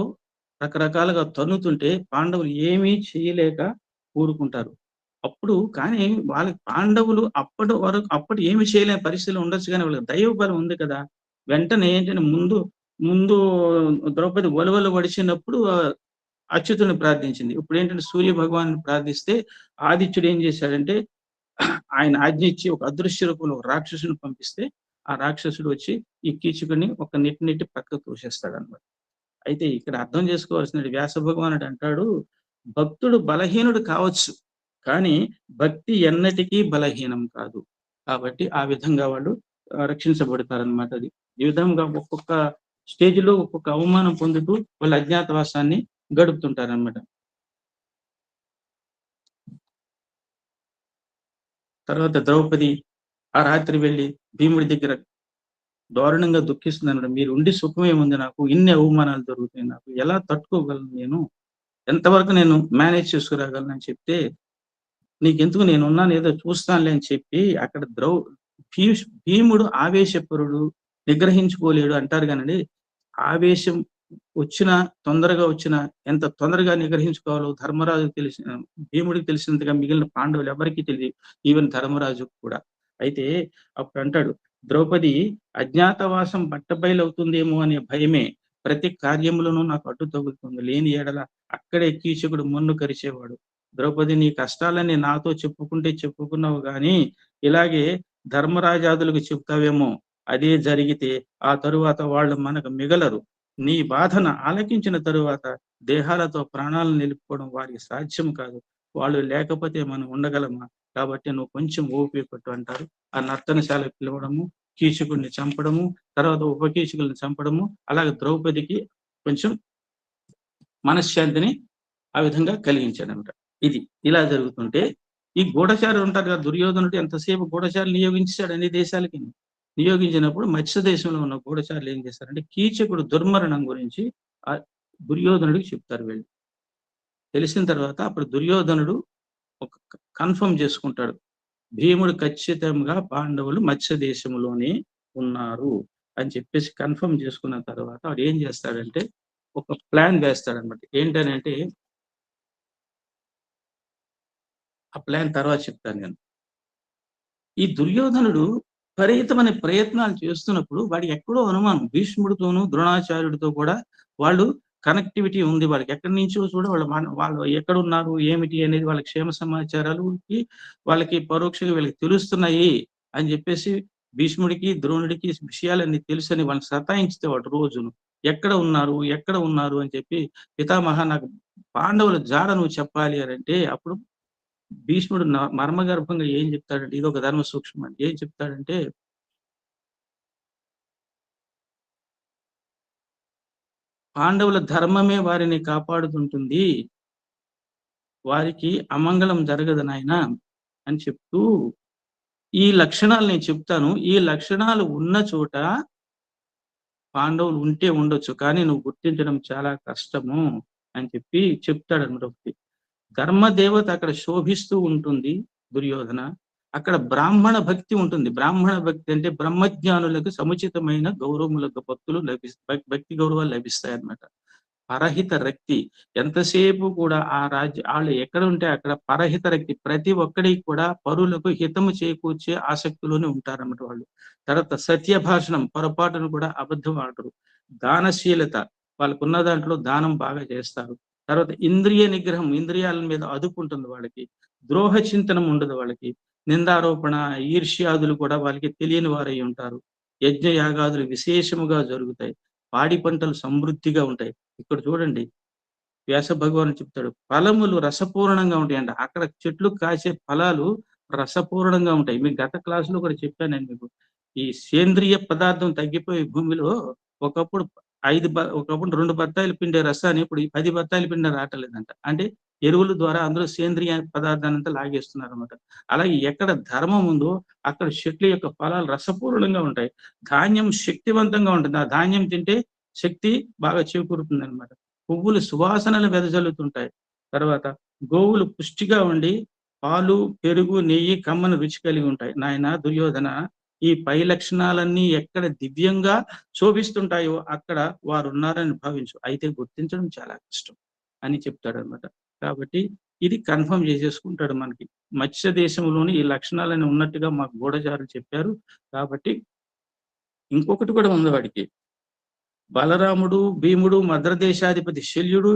రకరకాలుగా తన్నుతుంటే పాండవులు ఏమీ చేయలేక ఊరుకుంటారు. అప్పుడు కానీ వాళ్ళకి పాండవులు అప్పటి ఏమి చేయలేని పరిస్థితులు ఉండొచ్చు, కానీ వాళ్ళకి దైవ బలం ఉంది కదా. వెంటనే ఏంటంటే ముందు ద్రౌపది ఒలవలు వడిచినప్పుడు అచ్యుతుని ప్రార్థించింది. ఇప్పుడు ఏంటంటే సూర్య భగవాన్ని ప్రార్థిస్తే ఆదిత్యుడు ఏం చేశాడంటే ఆయన ఆజ్ఞ ఇచ్చి ఒక అదృశ్య రూపంలో రాక్షసుని పంపిస్తే ఆ రాక్షసుడు వచ్చి ఈ కీచకుడిని ఒక నెట్టి పక్కకు తోసేస్తాడు అనమాట. అయితే ఇక్కడ అర్థం చేసుకోవాల్సినది వ్యాస భగవానుడు అంటాడు, భక్తుడు బలహీనుడు కావచ్చు, కానీ భక్తి ఎన్నటికీ బలహీనం కాదు. కాబట్టి ఆ విధంగా వాళ్ళు రక్షించబడతారనమాట. అది ఈ విధంగా ఒక్కొక్క స్టేజ్లో ఒక్కొక్క అవమానం పొందుతూ వాళ్ళ అజ్ఞాతవాసాన్ని గడుపుతుంటారనమాట. తర్వాత ద్రౌపది ఆ రాత్రి వెళ్ళి భీముడి దగ్గర దారుణంగా దుఃఖిస్తుందన్నమాట. మీరు ఉండి సుఖమేముంది నాకు, ఇన్ని అవమానాలు జరుగుతాయి, నాకు ఎలా తట్టుకోగలను, నేను ఎంతవరకు నేను మేనేజ్ చేసుకురాగలను అని చెప్తే, నీకెందుకు నేనున్నాను, ఏదో చూస్తానులే అని చెప్పి అక్కడ భీముడు ఆవేశపరుడు, నిగ్రహించుకోలేడు అంటారు కానండి. ఆవేశం తొందరగా వచ్చినా ఎంత తొందరగా నిగ్రహించుకోవాలో ధర్మరాజు భీముడికి తెలిసినంతగా మిగిలిన పాండవులు ఎవరికీ తెలియదు, ఈవెన్ ధర్మరాజు కూడా. అయితే అప్పుడు అంటాడు, ద్రౌపది అజ్ఞాతవాసం బట్టబయలవుతుందేమో అనే భయమే ప్రతి కార్యములను నాకు అడ్డు తగులుతుంది, లేని ఎడల అక్కడే కీచకుడు మొన్ను కరిచేవాడు. ద్రౌపది, నీ కష్టాలని నాతో చెప్పుకున్నావు గాని ఇలాగే ధర్మరాజాదులకు చెప్తావేమో, అదే జరిగితే ఆ తరువాత వాళ్ళు మనకు మిగలరు. నీ బాధను ఆలకించిన తరువాత దేహాలతో ప్రాణాలను నిలుపుకోవడం వారికి సాధ్యం కాదు, వాళ్ళు లేకపోతే మనం ఉండగలమా, కాబట్టి నువ్వు కొంచెం ఓపిక పట్టు అంటారు. ఆ నర్తనశాలకు పిలవడము, కీచకుడిని చంపడము, తర్వాత ఉపకీచకుల్ని చంపడము, అలాగే ద్రౌపదికి కొంచెం మనశ్శాంతిని ఆ విధంగా కలిగించాడనమాట. ఇది ఇలా జరుగుతుంటే ఈ గూఢచారులు ఉంటారు కదా, దుర్యోధనుడు ఎంతసేపు గూఢచారులు నియోగించాడు అన్ని దేశాలకి. నియోగించినప్పుడు మత్స్య దేశంలో ఉన్న గూఢచారులు ఏం చేస్తారంటే కీచకుడు దుర్మరణం గురించి ఆ దుర్యోధనుడికి చెప్తారు. వీళ్ళు తెలిసిన తర్వాత అప్పుడు దుర్యోధనుడు ఒక కన్ఫర్మ్ చేసుకుంటాడు, భీముడు ఖచ్చితంగా పాండవులు మత్స్య దేశంలోనే ఉన్నారు అని చెప్పేసి కన్ఫర్మ్ చేసుకున్న తర్వాత వాడు ఏం చేస్తాడంటే ఒక ప్లాన్ వేస్తాడనమాట. ఏంటనంటే ఆ ప్లాన్ తర్వాత చెప్తాను నేను. ఈ దుర్యోధనుడు విపరీతమైన ప్రయత్నాలు చేస్తున్నప్పుడు వాడికి ఎక్కడో అనుమానం, భీష్ముడితోనూ ద్రోణాచార్యుడితో కూడా వాళ్ళు కనెక్టివిటీ ఉంది, వాళ్ళకి ఎక్కడి నుంచో వాళ్ళు ఎక్కడున్నారు ఏమిటి అనేది వాళ్ళ క్షేమ సమాచారాలు వాళ్ళకి పరోక్షంగా వీళ్ళకి తెలుస్తున్నాయి అని చెప్పేసి భీష్ముడికి ద్రోణుడికి విషయాలన్నీ తెలుసని వాళ్ళని సతాయించితే వాడు రోజును ఎక్కడ ఉన్నారు అని చెప్పి, పితామహ నాకు పాండవుల జాడ నువ్వు చెప్పాలి అని అంటే అప్పుడు భీష్ముడు మర్మగర్భంగా ఏం చెప్తాడంటే, ఇది ఒక ధర్మ సూక్ష్మం అండి, ఏం చెప్తాడంటే, పాండవుల ధర్మమే వారిని కాపాడుతుంటుంది, వారికి అమంగళం జరగదు నాయన అని చెప్తూ, ఈ లక్షణాలు నేను చెప్తాను, ఈ లక్షణాలు ఉన్న చోట పాండవులు ఉంటే ఉండొచ్చు, కానీ నువ్వు గుర్తించడం చాలా కష్టము అని చెప్పి చెప్తాడన్నమాట. ఒకటి ధర్మదేవత అక్కడ శోభిస్తూ ఉంటుంది దుర్యోధన, అక్కడ బ్రాహ్మణ భక్తి ఉంటుంది. బ్రాహ్మణ భక్తి అంటే బ్రహ్మజ్ఞానులకు సముచితమైన గౌరవములకు భక్తి గౌరవాలు లభిస్తాయి అన్నమాట. పరహిత రక్తి ఎంతసేపు కూడా ఆ వాళ్ళు ఎక్కడ ఉంటే అక్కడ పరహిత రక్తి, ప్రతి ఒక్కడికి కూడా పరులకు హితము చేకూర్చే ఆసక్తిలోనే ఉంటారన్నమాట వాళ్ళు. తర్వాత సత్య భాషణం, పొరపాటును కూడా అబద్ధం ఆడరు. దానశీలత, వాళ్ళకున్న దాంట్లో దానం బాగా చేస్తారు. తర్వాత ఇంద్రియ నిగ్రహం, ఇంద్రియాల మీద అదుపు ఉంటుంది వాళ్ళకి. ద్రోహ చింతనం ఉండదు వాళ్ళకి. నిందారోపణ, ఈర్ష్యాదులు కూడా వాళ్ళకి తెలియని వారై ఉంటారు. యజ్ఞ యాగాదులు విశేషముగా జరుగుతాయి. పాడి పంటలు సమృద్ధిగా ఉంటాయి. ఇక్కడ చూడండి, వ్యాస భగవాను చెప్తాడు, ఫలములు రసపూర్ణంగా ఉంటాయండి. అక్కడ చెట్లు కాసే ఫలాలు రసపూర్ణంగా ఉంటాయి. మీకు గత క్లాసులో కూడా చెప్పాను నేను మీకు. ఈ సేంద్రియ పదార్థం తగ్గిపోయి భూమిలో ఒకప్పుడు 2 బత్తాయిలు పిండే రసాన్ని ఇప్పుడు 10 బత్తాయిలు పిండే రావట్లేదంట. అంటే ఎరువుల ద్వారా అందులో సేంద్రియ పదార్థాన్ని అంతా లాగేస్తున్నారు అనమాట. అలాగే ఎక్కడ ధర్మం ఉందో అక్కడ చెట్ల యొక్క ఫలాలు రసపూర్ణంగా ఉంటాయి. ధాన్యం శక్తివంతంగా ఉంటుంది. ఆ ధాన్యం తింటే శక్తి బాగా చేకూరుతుంది అనమాట. పువ్వులు సువాసనలు వెదజల్లుతుంటాయి. తర్వాత గోవులు పుష్టిగా ఉండి పాలు, పెరుగు, నెయ్యి, కమ్మని రుచి కలిగి ఉంటాయి. నాయన దుర్యోధన, ఈ పై లక్షణాలన్నీ ఎక్కడ దివ్యంగా శోభిస్తుంటాయో అక్కడ వారు ఉన్నారని భావించు, అయితే గుర్తించడం చాలా కష్టం అని చెప్తాడు అనమాట. కాబట్టి ఇది కన్ఫర్మ్ చేసేసుకుంటాడు మనకి. మత్స్య దేశంలోని ఈ లక్షణాలని ఉన్నట్టుగా మాకు గూఢచారులు చెప్పారు. కాబట్టి ఇంకొకటి కూడా ఉంది వాడికి. బలరాముడు, భీముడు, మద్రదేశాధిపతి శల్యుడు,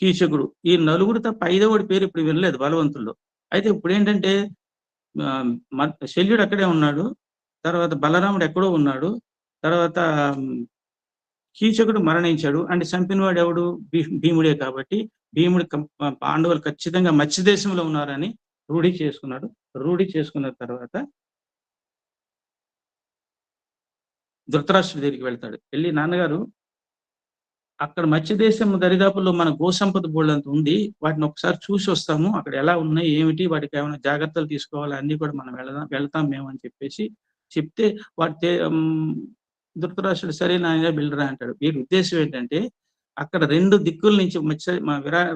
కీచకుడు, ఈ నలుగురు తప్ప 5వడి పేరు ఇప్పుడు వినలేదు బలవంతుల్లో. అయితే ఇప్పుడు ఏంటంటే శల్యుడు అక్కడే ఉన్నాడు, తర్వాత బలరాముడు ఎక్కడో ఉన్నాడు, తర్వాత కీచకుడు మరణించాడు అంటే చంపినవాడు ఎవడు? భీముడే. కాబట్టి భీముడు పాండవులు ఖచ్చితంగా మత్స్య దేశంలో ఉన్నారని రూఢి చేసుకున్నాడు. రూఢి చేసుకున్న తర్వాత ధృతరాష్ట్రుడి దగ్గరికి వెళ్తాడు. వెళ్ళి, నాన్నగారు అక్కడ మత్స్య దేశం దరిదాపుల్లో మన గోసంపద బోళ్ళంత ఉంది, వాటిని ఒకసారి చూసి వస్తాము, అక్కడ ఎలా ఉన్నాయి ఏమిటి, వాటికి ఏమైనా జాగ్రత్తలు తీసుకోవాలి, అన్ని కూడా మనం వెళ్తాం మేము అని చెప్పేసి చెప్తే ధృతరాష్ట్రుడు సరే నాయన వెళ్ళరా అంటాడు. వీరి ఉద్దేశం ఏంటంటే అక్కడ 2 దిక్కుల నుంచి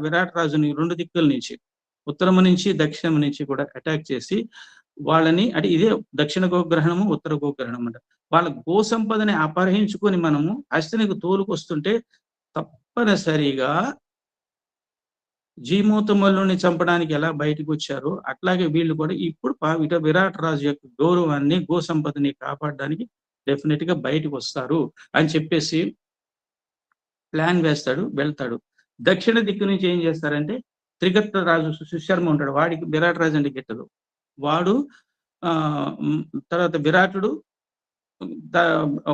విరాట్ రాజుని 2 దిక్కుల నుంచి, ఉత్తరము నుంచి దక్షిణం నుంచి కూడా అటాక్ చేసి వాళ్ళని, అంటే ఇదే దక్షిణ గోగ్రహణము ఉత్తర గోగ్రహణం అంట, వాళ్ళ గోసంపదని అపహరించుకొని మనము హస్తినికి తోలుకొస్తుంటే తప్పనిసరిగా జీమూతమల్లుని చంపడానికి ఎలా బయటకు వచ్చారో అట్లాగే వీళ్ళు కూడా ఇప్పుడు విరాట్ రాజు యొక్క గౌరవాన్ని గోసంపదని కాపాడడానికి డెఫినెట్ గా బయటకు వస్తారు అని చెప్పేసి ప్లాన్ వేస్తాడు, వెళ్తాడు. దక్షిణ దిక్కు నుంచి ఏం చేస్తారంటే త్రిగత్త రాజు సుశర్మ ఉంటాడు, వాడికి విరాట్ రాజు అంటే గిట్టదు. వాడు తర్వాత విరాటుడు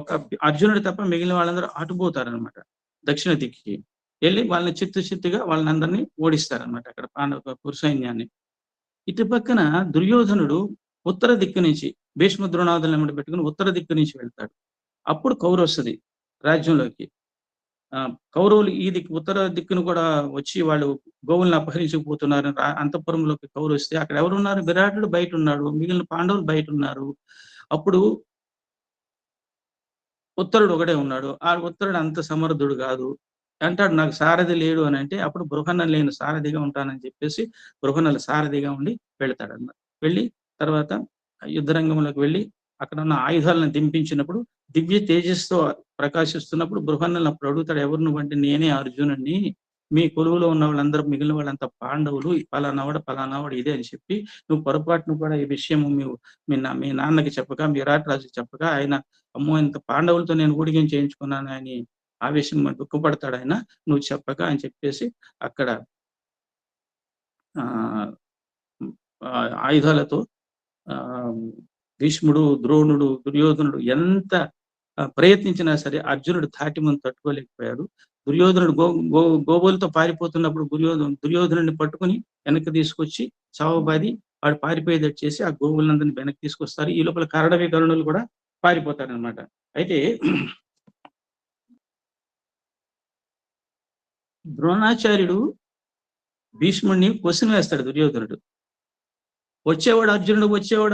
ఒక అర్జునుడు తప్ప మిగిలిన వాళ్ళందరూ అటుపోతారనమాట. దక్షిణ దిక్కి వెళ్ళి వాళ్ళని చిత్తుగా వాళ్ళందరినీ ఓడిస్తారనమాట అక్కడ పాండవ పురుసైన్యాన్ని. ఇటు పక్కన దుర్యోధనుడు ఉత్తర దిక్కు నుంచి భీష్మ ద్రోణాదులను పెట్టుకుని ఉత్తర దిక్కు నుంచి వెళ్తాడు. అప్పుడు కౌరు వస్తుంది రాజ్యంలోకి. కౌరవులు ఈ దిక్కు ఉత్తర దిక్కును కూడా వచ్చి వాళ్ళు గోవులను అపహరించుకుపోతున్నారు. అంతఃపురంలోకి కౌరు వస్తే అక్కడ ఎవరున్నారు? విరాటుడు బయట ఉన్నాడు, మిగిలిన పాండవులు బయట ఉన్నారు. అప్పుడు ఉత్తరుడు ఒకడే ఉన్నాడు. ఆ ఉత్తరుడు అంత సమర్థుడు కాదు అంటాడు, నాకు సారథి లేడు అని. అంటే అప్పుడు బృహన్నలు నేను సారథిగా ఉంటానని చెప్పేసి బృహన్నలు సారథిగా ఉండి వెళ్తాడు అన్నమాట. వెళ్ళి తర్వాత యుద్ధరంగంలోకి వెళ్ళి అక్కడ ఉన్న ఆయుధాలను దింపించినప్పుడు దివ్య తేజస్తో ప్రకాశిస్తున్నప్పుడు బృహన్నలు అప్పుడు అడుగుతాడు, ఎవరు నువ్వంటే నేనే అర్జునుడిని, మీ కొలువులో ఉన్న వాళ్ళందరూ మిగిలిన వాళ్ళంతా పాండవులు, పలానావాడు ఇదే అని చెప్పి నువ్వు పొరపాటును కూడా ఈ విషయం మీ నాన్నకి చెప్పక, మీ విరాట్ రాజుకి చెప్పక, ఆయన అమ్మో ఇంత పాండవులతో నేను ఊడిగం చేయించుకున్నాను అని ఆవేశం దుఃఖపడతాడు ఆయన, నువ్వు చెప్పక అని చెప్పేసి అక్కడ ఆయుధాలతో భీష్ముడు, ద్రోణుడు, దుర్యోధనుడు ఎంత ప్రయత్నించినా సరే అర్జునుడు ధాటి ముందు తట్టుకోలేకపోయాడు. దుర్యోధనుడు గోవులతో పారిపోతున్నప్పుడు దుర్యోధనుడిని పట్టుకుని వెనక్కి తీసుకొచ్చి చావబాది వాడు పారిపోయేదట్టు చేసి ఆ గోవులందరినీ వెనక్కి తీసుకొస్తారు. ఈ లోపల కరుణులు కూడా పారిపోతారనమాట. అయితే ద్రోణాచార్యుడు భీష్ముడిని క్వశ్చన్ వేస్తాడు. దుర్యోధనుడు వచ్చేవాడు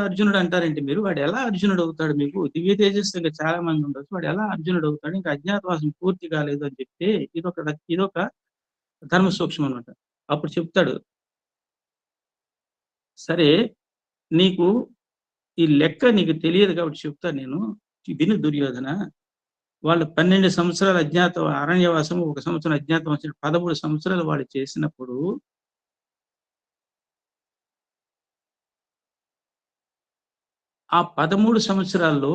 అర్జునుడు అంటారంటే మీరు, వాడు ఎలా అర్జునుడు అవుతాడు? మీకు దివ్య తేజస్సు ఇంకా చాలా మంది ఉండొచ్చు, వాడు ఎలా అర్జునుడు అవుతాడు? ఇంకా అజ్ఞాతవాసం పూర్తి కాలేదు అని చెప్తే ఇదొక ధర్మ సూక్ష్మం అనమాట. అప్పుడు చెప్తాడు, సరే నీకు ఈ లెక్క నీకు తెలియదు కాబట్టి చెప్తాను నేను, విను దుర్యోధన. వాళ్ళు 12 సంవత్సరాల అరణ్యవాసం, 1 సంవత్సరం అజ్ఞాతవాసం, 13 సంవత్సరాలు వాళ్ళు చేసినప్పుడు ఆ 13 సంవత్సరాల్లో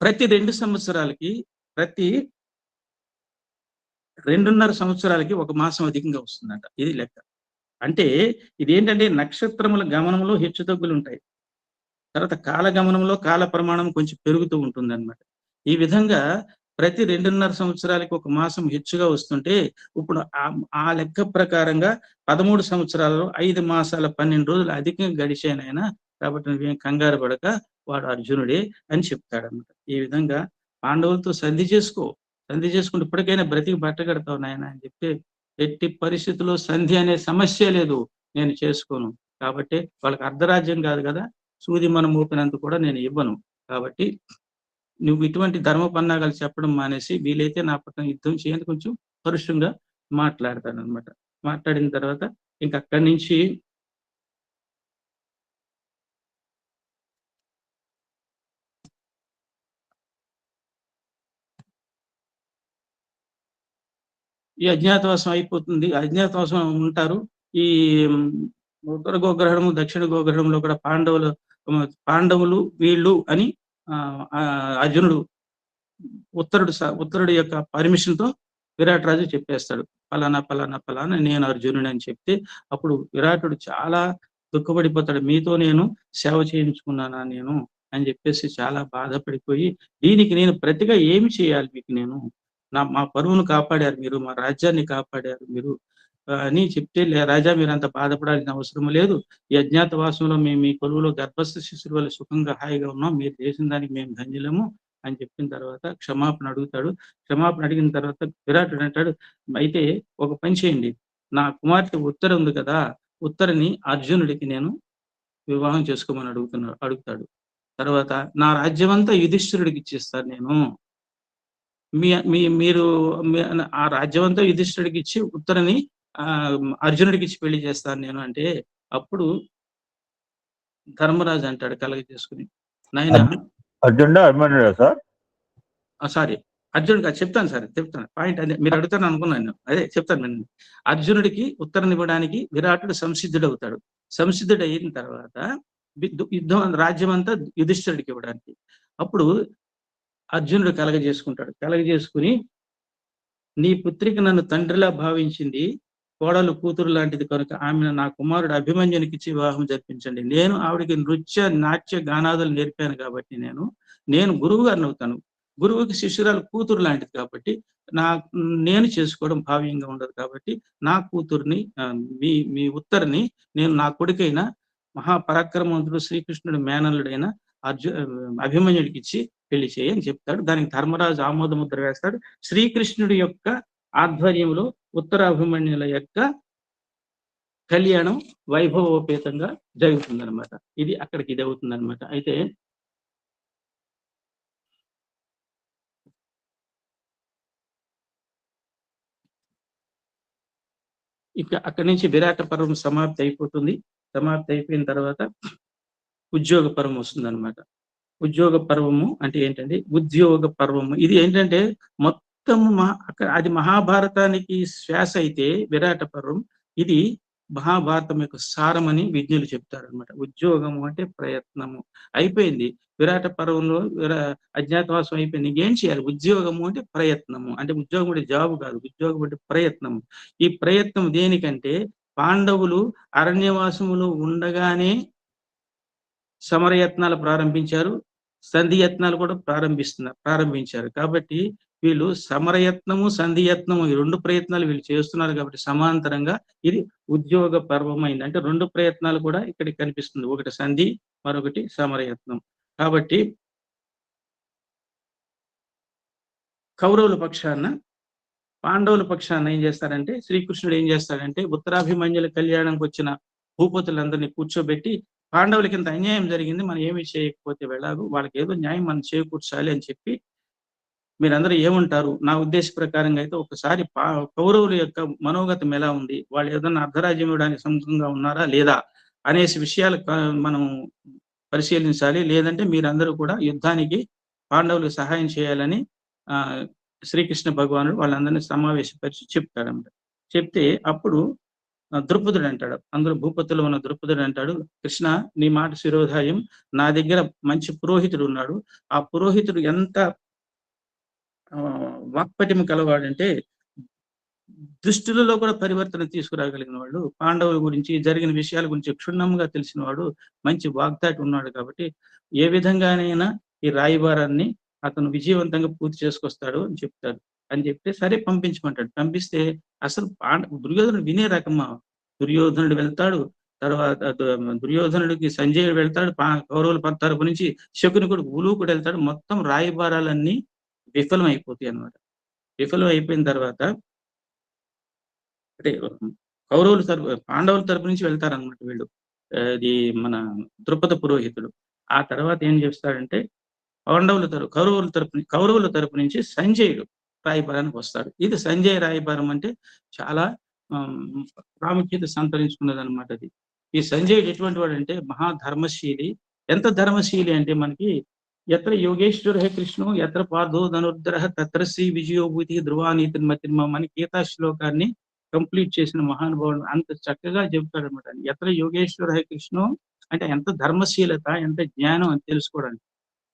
ప్రతి 2 సంవత్సరాలకి, ప్రతి 2.5 సంవత్సరాలకి 1 మాసం అధికంగా వస్తుందంట. ఇది లెక్క. అంటే ఇదేంటంటే నక్షత్రముల గమనంలో హెచ్చు తగ్గులు ఉంటాయి. తర్వాత కాల గమనంలో కాల ప్రమాణం కొంచెం పెరుగుతూ ఉంటుంది అనమాట. ఈ విధంగా ప్రతి 2.5 సంవత్సరాలకి 1 మాసం హెచ్చుగా వస్తుంటే ఇప్పుడు ఆ లెక్క ప్రకారంగా 13 సంవత్సరాలలో 5 మాసాల 12 రోజులు అధికంగా గడిచాయనైనా, కాబట్టి నువ్వేం కంగారు పడక వాడు అర్జునుడే అని చెప్తాడనమాట. ఈ విధంగా పాండవులతో సంధి చేసుకుంటే ఇప్పటికైనా బ్రతికి బట్టగడతావు నాయన అని చెప్తే, ఎట్టి పరిస్థితుల్లో సంధి అనే సమస్య లేదు, నేను చేసుకోను. కాబట్టి వాళ్ళకి అర్ధరాజ్యం కాదు కదా, సూది మనం ఊపినంత కూడా నేను ఇవ్వను. కాబట్టి నువ్వు ఇటువంటి ధర్మ పన్నాగాలు చెప్పడం మానేసి వీలైతే నా పక్కన యుద్ధం చేయండి కొంచెం పరుషంగా మాట్లాడతానమాట. మాట్లాడిన తర్వాత ఇంక అక్కడి నుంచి ఈ అజ్ఞాతవాసం అయిపోతుంది. అజ్ఞాతవాసం ఉంటారు. ఈ ఉత్తర గోగ్రహణము, దక్షిణ గోగ్రహణంలో కూడా పాండవులు వీళ్ళు అని అర్జునుడు ఉత్తరుడు యొక్క పర్మిషన్ తో విరాట్ రాజు చెప్పేస్తాడు, పలానా నేను అర్జునుడు అని చెప్తే అప్పుడు విరాటుడు చాలా దుఃఖపడిపోతాడు. మీతో నేను సేవ చేయించుకున్నానా నేను అని చెప్పేసి చాలా బాధపడిపోయి, దీనికి నేను ప్రతిగా ఏమి చేయాలి మీకు నేను? మా పరువును కాపాడారు మీరు, మా రాజ్యాన్ని కాపాడారు మీరు అని చెప్తే, రాజా మీరు అంత బాధపడాల్సిన అవసరం లేదు. ఈ అజ్ఞాతవాసంలో మేము మీ కొలువులో గర్భస్థ శిశువుల వల్ల సుఖంగా హాయిగా ఉన్నాం. మీరు చేసిన దానికి మేము ధన్యులము అని చెప్పిన తర్వాత క్షమాపణ అడుగుతాడు. క్షమాపణ అడిగిన తర్వాత విరాటుడు అంటాడు, అయితే ఒక పని చేయండి, నా కుమార్తె ఉత్తర ఉంది కదా, ఉత్తరని అర్జునుడికి నేను వివాహం చేసుకోమని అడుగుతాడు. తర్వాత నా రాజ్యమంతా యుధిష్ఠిరుడికి ఇచ్చేస్తాను నేను. మీరు ఆ రాజ్యమంతా యుధిష్ఠిరుడికి ఇచ్చి ఉత్తరని అర్జునుడికి ఇచ్చి పెళ్లి చేస్తాను నేను అంటే, అప్పుడు ధర్మరాజు అంటాడు కలగ చేసుకుని, నాయన అర్జునుడా అభిమన్యుడా సార్? సారీ, అర్జునుడికి చెప్తాను సార్, చెప్తాను పాయింట్ అదే మీరు అడుగుతాను అనుకున్నాను. అదే చెప్తాను నేను. అర్జునుడికి ఉత్తరం ఇవ్వడానికి విరాటుడు సంసిద్ధుడవుతాడు. సంసిద్ధుడు అయిన తర్వాత యుద్ధం రాజ్యం అంతా యుధిష్ఠిరుడికి ఇవ్వడానికి. అప్పుడు అర్జునుడు కలగజేసుకుని నీ పుత్రికి నన్ను తండ్రిలా భావించింది, కోడలు కూతురు లాంటిది కనుక ఆమెను నా కుమారుడు అభిమన్యునికి ఇచ్చి వివాహం జరిపించండి. నేను ఆవిడికి నృత్య నాట్య గానాదులు నేర్పాను కాబట్టి నేను గురువు గారిని అవుతాను. గురువుకి శిష్యురాలు కూతురు లాంటిది కాబట్టి నేను చేసుకోవడం భావ్యంగా ఉండదు కాబట్టి నా కూతుర్ని మీ ఉత్తర్ని నేను నా కొడుకైన మహాపరాక్రమవంతుడు శ్రీకృష్ణుడు మేనల్లుడైన అభిమన్యుడికి ఇచ్చి పెళ్లి చేయని చెప్తాడు. దానికి ధర్మరాజు ఆమోద ముద్ర వేస్తాడు. శ్రీకృష్ణుడి యొక్క ఆధ్వర్యంలో ఉత్తరాభిమన్యుల యొక్క కళ్యాణం వైభవోపేతంగా జరుగుతుందన్నమాట. ఇది అక్కడికి ఇది అవుతుందన్నమాట. అయితే ఇక అక్కడి నుంచి విరాట పర్వం సమాప్తి అయిపోతుంది. సమాప్తి అయిపోయిన తర్వాత ఉద్యోగ పర్వం వస్తుందన్నమాట. ఉద్యోగ పర్వము అంటే ఏంటంటే ఉద్యోగ పర్వము. ఇది ఏంటంటే మొత్తము అది మహాభారతానికి శ్వాస అయితే విరాట పర్వం, ఇది మహాభారతం యొక్క సారమని విజ్ఞులు చెప్తారనమాట. ఉద్యోగము అంటే ప్రయత్నము. అయిపోయింది విరాట పర్వంలో అజ్ఞాతవాసం అయిపోయింది. ఇంకేం చేయాలి? ఉద్యోగము అంటే ప్రయత్నము. అంటే ఉద్యోగం అంటే జాబ్ కాదు, ఉద్యోగం అంటే ప్రయత్నము. ఈ ప్రయత్నం దేనికంటే పాండవులు అరణ్యవాసములు ఉండగానే సమరయత్నాలు ప్రారంభించారు, సంధియత్నాలు కూడా ప్రారంభించారు. కాబట్టి వీళ్ళు సమరయత్నము సంధియత్నము ఈ రెండు ప్రయత్నాలు వీళ్ళు చేస్తున్నారు కాబట్టి సమాంతరంగా ఇది ఉద్యోగ పర్వమైంది. అంటే రెండు ప్రయత్నాలు కూడా ఇక్కడ కనిపిస్తుంది, ఒకటి సంధి, మరొకటి సమరయత్నం. కాబట్టి కౌరవుల పక్షాన పాండవుల పక్షాన ఏం చేస్తారంటే శ్రీకృష్ణుడు ఏం చేస్తాడంటే ఉత్తరాభిమన్యుల కళ్యాణంకి వచ్చిన భూపతులందరినీ కూర్చోబెట్టి, పాండవులకి ఇంత అన్యాయం జరిగింది, మనం ఏమి చేయకపోతే వెళ్ళారు, వాళ్ళకి ఏదో న్యాయం మనం చేకూర్చాలి అని చెప్పి మీరందరూ ఏమంటారు? నా ఉద్దేశ ప్రకారంగా అయితే ఒకసారి కౌరవుల యొక్క మనోగతం ఎలా ఉంది, వాళ్ళు ఏదన్నా అర్ధరాజ్యం ఇవ్వడానికి సముఖంగా ఉన్నారా లేదా అనేసి విషయాలు మనం పరిశీలించాలి. లేదంటే మీరందరూ కూడా యుద్ధానికి పాండవులకు సహాయం చేయాలని శ్రీకృష్ణ భగవానుడు వాళ్ళందరినీ సమావేశపరిచి చెప్తాడన్నమాట. చెప్తే అప్పుడు ద్రుపదుడు అంటాడు, అందులో భూపతిలో ఉన్న ద్రుపదుడు అంటాడు, కృష్ణ నీ మాట శిరోధాయం, నా దగ్గర మంచి పురోహితుడు ఉన్నాడు. ఆ పురోహితుడు ఎంత వాక్పటిమ కలవాడంటే దుష్టులలో కూడా పరివర్తన తీసుకురాగలిగిన వాడు, పాండవుల గురించి జరిగిన విషయాల గురించి క్షుణ్ణంగా తెలిసిన వాడు, మంచి వాగ్దాటి ఉన్నాడు. కాబట్టి ఏ విధంగానైనా ఈ రాయబారాన్ని అతను విజయవంతంగా పూర్తి చేసుకొస్తాడు అని చెప్తాడు. అని చెప్తే సరే పంపించమంటాడు. పంపిస్తే అసలు దుర్యోధనుడు వినే రకమా. దుర్యోధనుడు వెళ్తాడు, తర్వాత దుర్యోధనుడికి సంజయుడు వెళ్తాడు, కౌరవుల తరపు నుంచి శకుని కూడా ఉలూకుడు వెళ్తాడు. మొత్తం రాయబారాలన్నీ విఫలం అయిపోతాయి అన్నమాట. విఫలం అయిపోయిన తర్వాత అంటే కౌరవుల తరపు పాండవుల తరపు నుంచి వెళ్తారనమాట వీళ్ళు, ఇది మన ద్రుపద పురోహితుడు. ఆ తర్వాత ఏం చేస్తాడంటే కౌరవుల తరపు నుంచి సంజయుడు రాయబారానికి వస్తాడు. ఇది సంజయ్ రాయబారం అంటే చాలా ప్రాముఖ్యత సంతరించుకున్నది అనమాట. అది ఈ సంజయుడు ఎటువంటి వాడు అంటే మహాధర్మశీలి. ఎంత ధర్మశీలి అంటే మనకి ఎత్ర యోగేశ్వర కృష్ణు ఎత్ర పార్థో ధనుర్ధర తత్ర శ్రీ విజయోభూతి ధ్రువానీతిర్మతిర్మ అని గీతా శ్లోకాన్ని కంప్లీట్ చేసిన మహానుభావుడు అంత చక్కగా చెబుతాడు అనమాట. ఎత్ర యోగేశ్వర కృష్ణు అంటే ఎంత ధర్మశీలత, ఎంత జ్ఞానం అని తెలుసుకోవడానికి.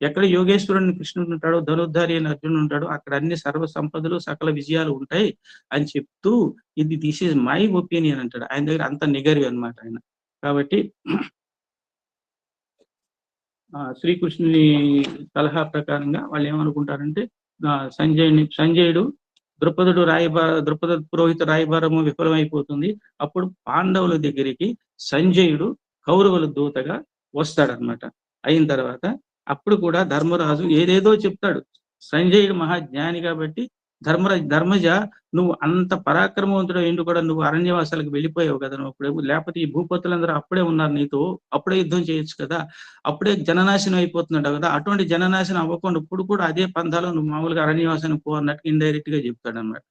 ఎక్కడ యోగేశ్వరుని కృష్ణుడు ఉంటాడో, ధనుర్ధారి అని అర్జునుడు ఉంటాడో అక్కడ అన్ని సర్వ సంపదలు సకల విజయాలు ఉంటాయి అని చెప్తూ, దిస్ ఈజ్ మై ఒపీనియన్ అంటాడు. ఆయన దగ్గర అంత నిగరివి అనమాట ఆయన. కాబట్టి శ్రీకృష్ణుని సలహా ప్రకారంగా వాళ్ళు ఏమనుకుంటారంటే సంజయుడు ద్రుపద పురోహిత రాయబారము విఫలమైపోతుంది. అప్పుడు పాండవుల దగ్గరికి సంజయుడు కౌరవుల దూతగా వస్తాడనమాట. అయిన తర్వాత అప్పుడు కూడా ధర్మరాజు ఏదేదో చెప్తాడు. సంజయుడు మహాజ్ఞాని కాబట్టి ధర్మజ నువ్వు అంత పరాక్రమవంతుడు ఏంటి కూడా నువ్వు అరణ్యవాసాలకు వెళ్ళిపోయావు కదా, నువ్వు అప్పుడు లేకపోతే ఈ భూపతులందరూ అప్పుడే ఉన్నారు నీతో, అప్పుడే యుద్ధం చేయొచ్చు కదా, అప్పుడే జననాశనం అయిపోతున్నాడు కదా, అటువంటి జననాశనం అవ్వకుండా ఇప్పుడు కూడా అదే పంథాలో నువ్వు మామూలుగా అరణ్యవాసానికి పో అన్నట్టు ఇండైరెక్ట్ గా చెప్తాడు అన్నమాట.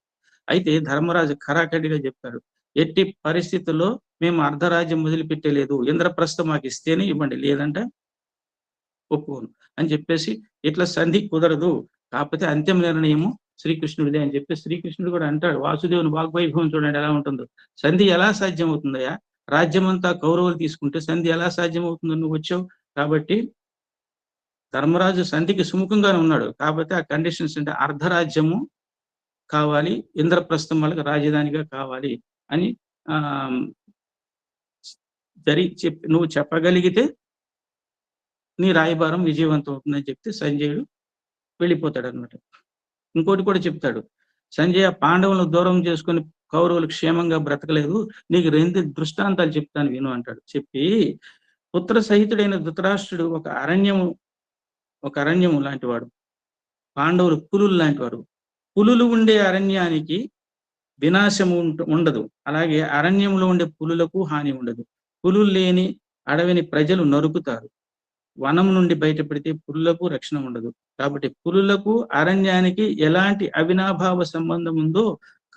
అయితే ధర్మరాజు ఖరాఖండిగా చెప్తాడు, ఎట్టి పరిస్థితుల్లో మేము అర్ధరాజ్యం వదిలిపెట్టలేదు, ఇంద్రప్రస్థం మాకు ఇస్తేనే ఇవ్వండి, లేదంటే ఒప్పుకోను అని చెప్పేసి ఇట్లా సంధి కుదరదు, కాకపోతే అంతిమ నిర్ణయము శ్రీకృష్ణుడిదే అని చెప్పి శ్రీకృష్ణుడు కూడా అంటాడు. వాసుదేవుని వాగ్వైభవం చూడండి ఎలా ఉంటుందో. సంధి ఎలా సాధ్యం అవుతుందయా, రాజ్యమంతా కౌరవులు తీసుకుంటే సంధి ఎలా సాధ్యం అవుతుందో, నువ్వు వచ్చావు కాబట్టి ధర్మరాజు సంధికి సుముఖంగానే ఉన్నాడు. కాకపోతే ఆ కండిషన్స్ అంటే అర్ధరాజ్యము కావాలి, ఇంద్రప్రస్థం వాళ్ళకి రాజధానిగా కావాలి అని నువ్వు చెప్పగలిగితే నీ రాయబారం విజయవంతం అవుతుందని చెప్తే సంజయుడు వెళ్ళిపోతాడు అనమాట. ఇంకోటి కూడా చెప్తాడు, సంజయ పాండవులను దూరం చేసుకుని కౌరవులు క్షేమంగా బ్రతకలేదు, నీకు 2 దృష్టాంతాలు చెప్తాను విను అంటాడు. చెప్పి పుత్ర సహితుడైన ధృతరాష్ట్రుడు ఒక అరణ్యము లాంటి వాడు, పాండవులు పులులు లాంటి వాడు. పులులు ఉండే అరణ్యానికి వినాశము ఉండదు, అలాగే అరణ్యంలో ఉండే పులులకు హాని ఉండదు. పులులు లేని అడవిని ప్రజలు నరుకుతారు, వనం నుండి బయటపడితే పులులకు రక్షణ ఉండదు. కాబట్టి పులులకు అరణ్యానికి ఎలాంటి అవినాభావ సంబంధం ఉందో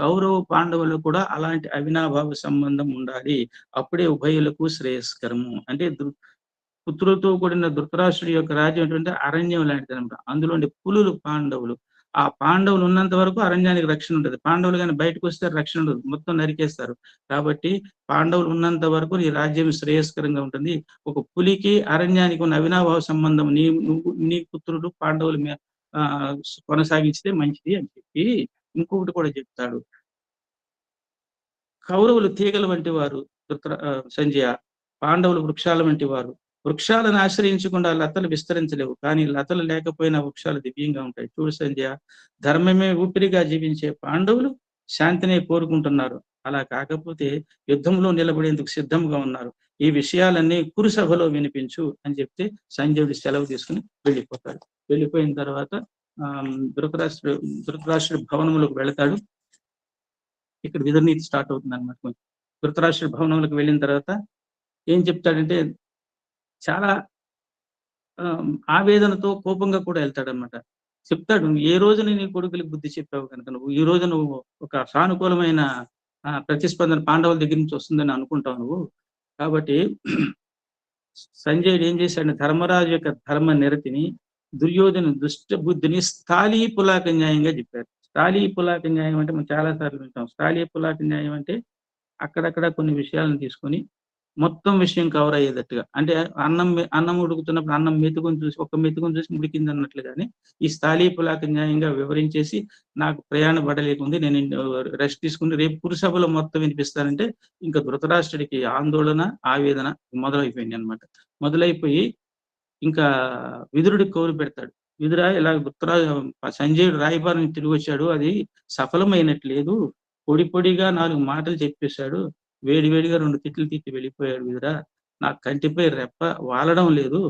కౌరవ పాండవులకు కూడా అలాంటి అవినాభావ సంబంధం ఉండాలి, అప్పుడే ఉభయులకు శ్రేయస్కరము. అంటే పుత్రులతో కూడిన ధృతరాష్ట్రుడి యొక్క రాజ్యం ఏంటంటే అరణ్యం లాంటిది అనమాట. అందులో పులులు పాండవులు. ఆ పాండవులు ఉన్నంత వరకు అరణ్యానికి రక్షణ ఉంటుంది, పాండవులు కానీ బయటకు వస్తే రక్షణ ఉండదు, మొత్తం నరికేస్తారు. కాబట్టి పాండవులు ఉన్నంత వరకు నీ రాజ్యం శ్రేయస్కరంగా ఉంటుంది. ఒక పులికి అరణ్యానికి ఉన్న అవినాభావ సంబంధం నీ పుత్రుడు పాండవుల మీద కొనసాగించితే మంచిది అని చెప్పి ఇంకొకటి కూడా చెప్తాడు. కౌరవులు తీగల వంటి వారు సంజయ, పాండవులు వృక్షాల వంటి వారు. వృక్షాలను ఆశ్రయించకుండా లతలు విస్తరించలేవు, కానీ లతలు లేకపోయినా వృక్షాలు దివ్యంగా ఉంటాయి. చూడు సంజయ, ధర్మమే ఊపిరిగా జీవించే పాండవులు శాంతినే కోరుకుంటున్నారు, అలా కాకపోతే యుద్ధంలో నిలబడేందుకు సిద్ధంగా ఉన్నారు. ఈ విషయాలన్నీ కురుసభలో వినిపించు అని చెప్తే సంజయుడు సెలవు తీసుకుని వెళ్ళిపోతాడు. వెళ్ళిపోయిన తర్వాత ధృతరాష్ట్రుడి భవనములకు వెళతాడు. ఇక్కడ విధునీతి స్టార్ట్ అవుతుంది అనమాట. ధృతరాష్ట్రుడి భవనంలోకి వెళ్ళిన తర్వాత ఏం చెప్తాడంటే చాలా ఆవేదనతో కోపంగా కూడా వెళ్తాడనమాట. చెప్తాడు, ఏ రోజున నీ కొడుకులకు బుద్ధి చెప్పావు కనుక నువ్వు ఈ రోజు నువ్వు ఒక సానుకూలమైన ప్రతిస్పందన పాండవుల దగ్గర నుంచి వస్తుందని అనుకుంటావు నువ్వు. కాబట్టి సంజయుడు ఏం చేశాడు, ధర్మరాజు యొక్క ధర్మ నిరతిని, దుర్యోధన దుష్ట బుద్ధిని స్థాళీ పులాక న్యాయంగా చెప్పారు. స్థాళీ పులాక న్యాయం అంటే మనం చాలా సార్లు వింటాం. స్థాళీ పులాక న్యాయం అంటే అక్కడక్కడ కొన్ని విషయాలను తీసుకొని మొత్తం విషయం కవర్ అయ్యేటట్టుగా, అంటే అన్నం ఉడుకుతున్నప్పుడు అన్నం మెతుకుని చూసి ఒక మెతుకుని చూసి ఉడికింది అన్నట్లుగానే ఈ స్థాళీ పులాక న్యాయంగా వివరించేసి నాకు ప్రయాణ పడలేకుంది, నేను రెస్ట్ తీసుకుని రేపు పురుసభలో మొత్తం వినిపిస్తానంటే ఇంకా ధృతరాష్ట్రుడికి ఆందోళన ఆవేదన మొదలైపోయింది అనమాట. మొదలైపోయి ఇంకా విదురుడికి కౌరు పెడతాడు. విదురా, ఇలా సంజయుడు రాయబారం తిరిగి వచ్చాడు, అది సఫలమైనట్లేదు, పొడి పొడిగా 4 మాటలు చెప్పేశాడు, వేడివేడిగా 2 తిట్లు తిట్టి వెళ్ళిపోయాడు. విదురా, నాకు కంటిపై రెప్ప వాలడం లేదు,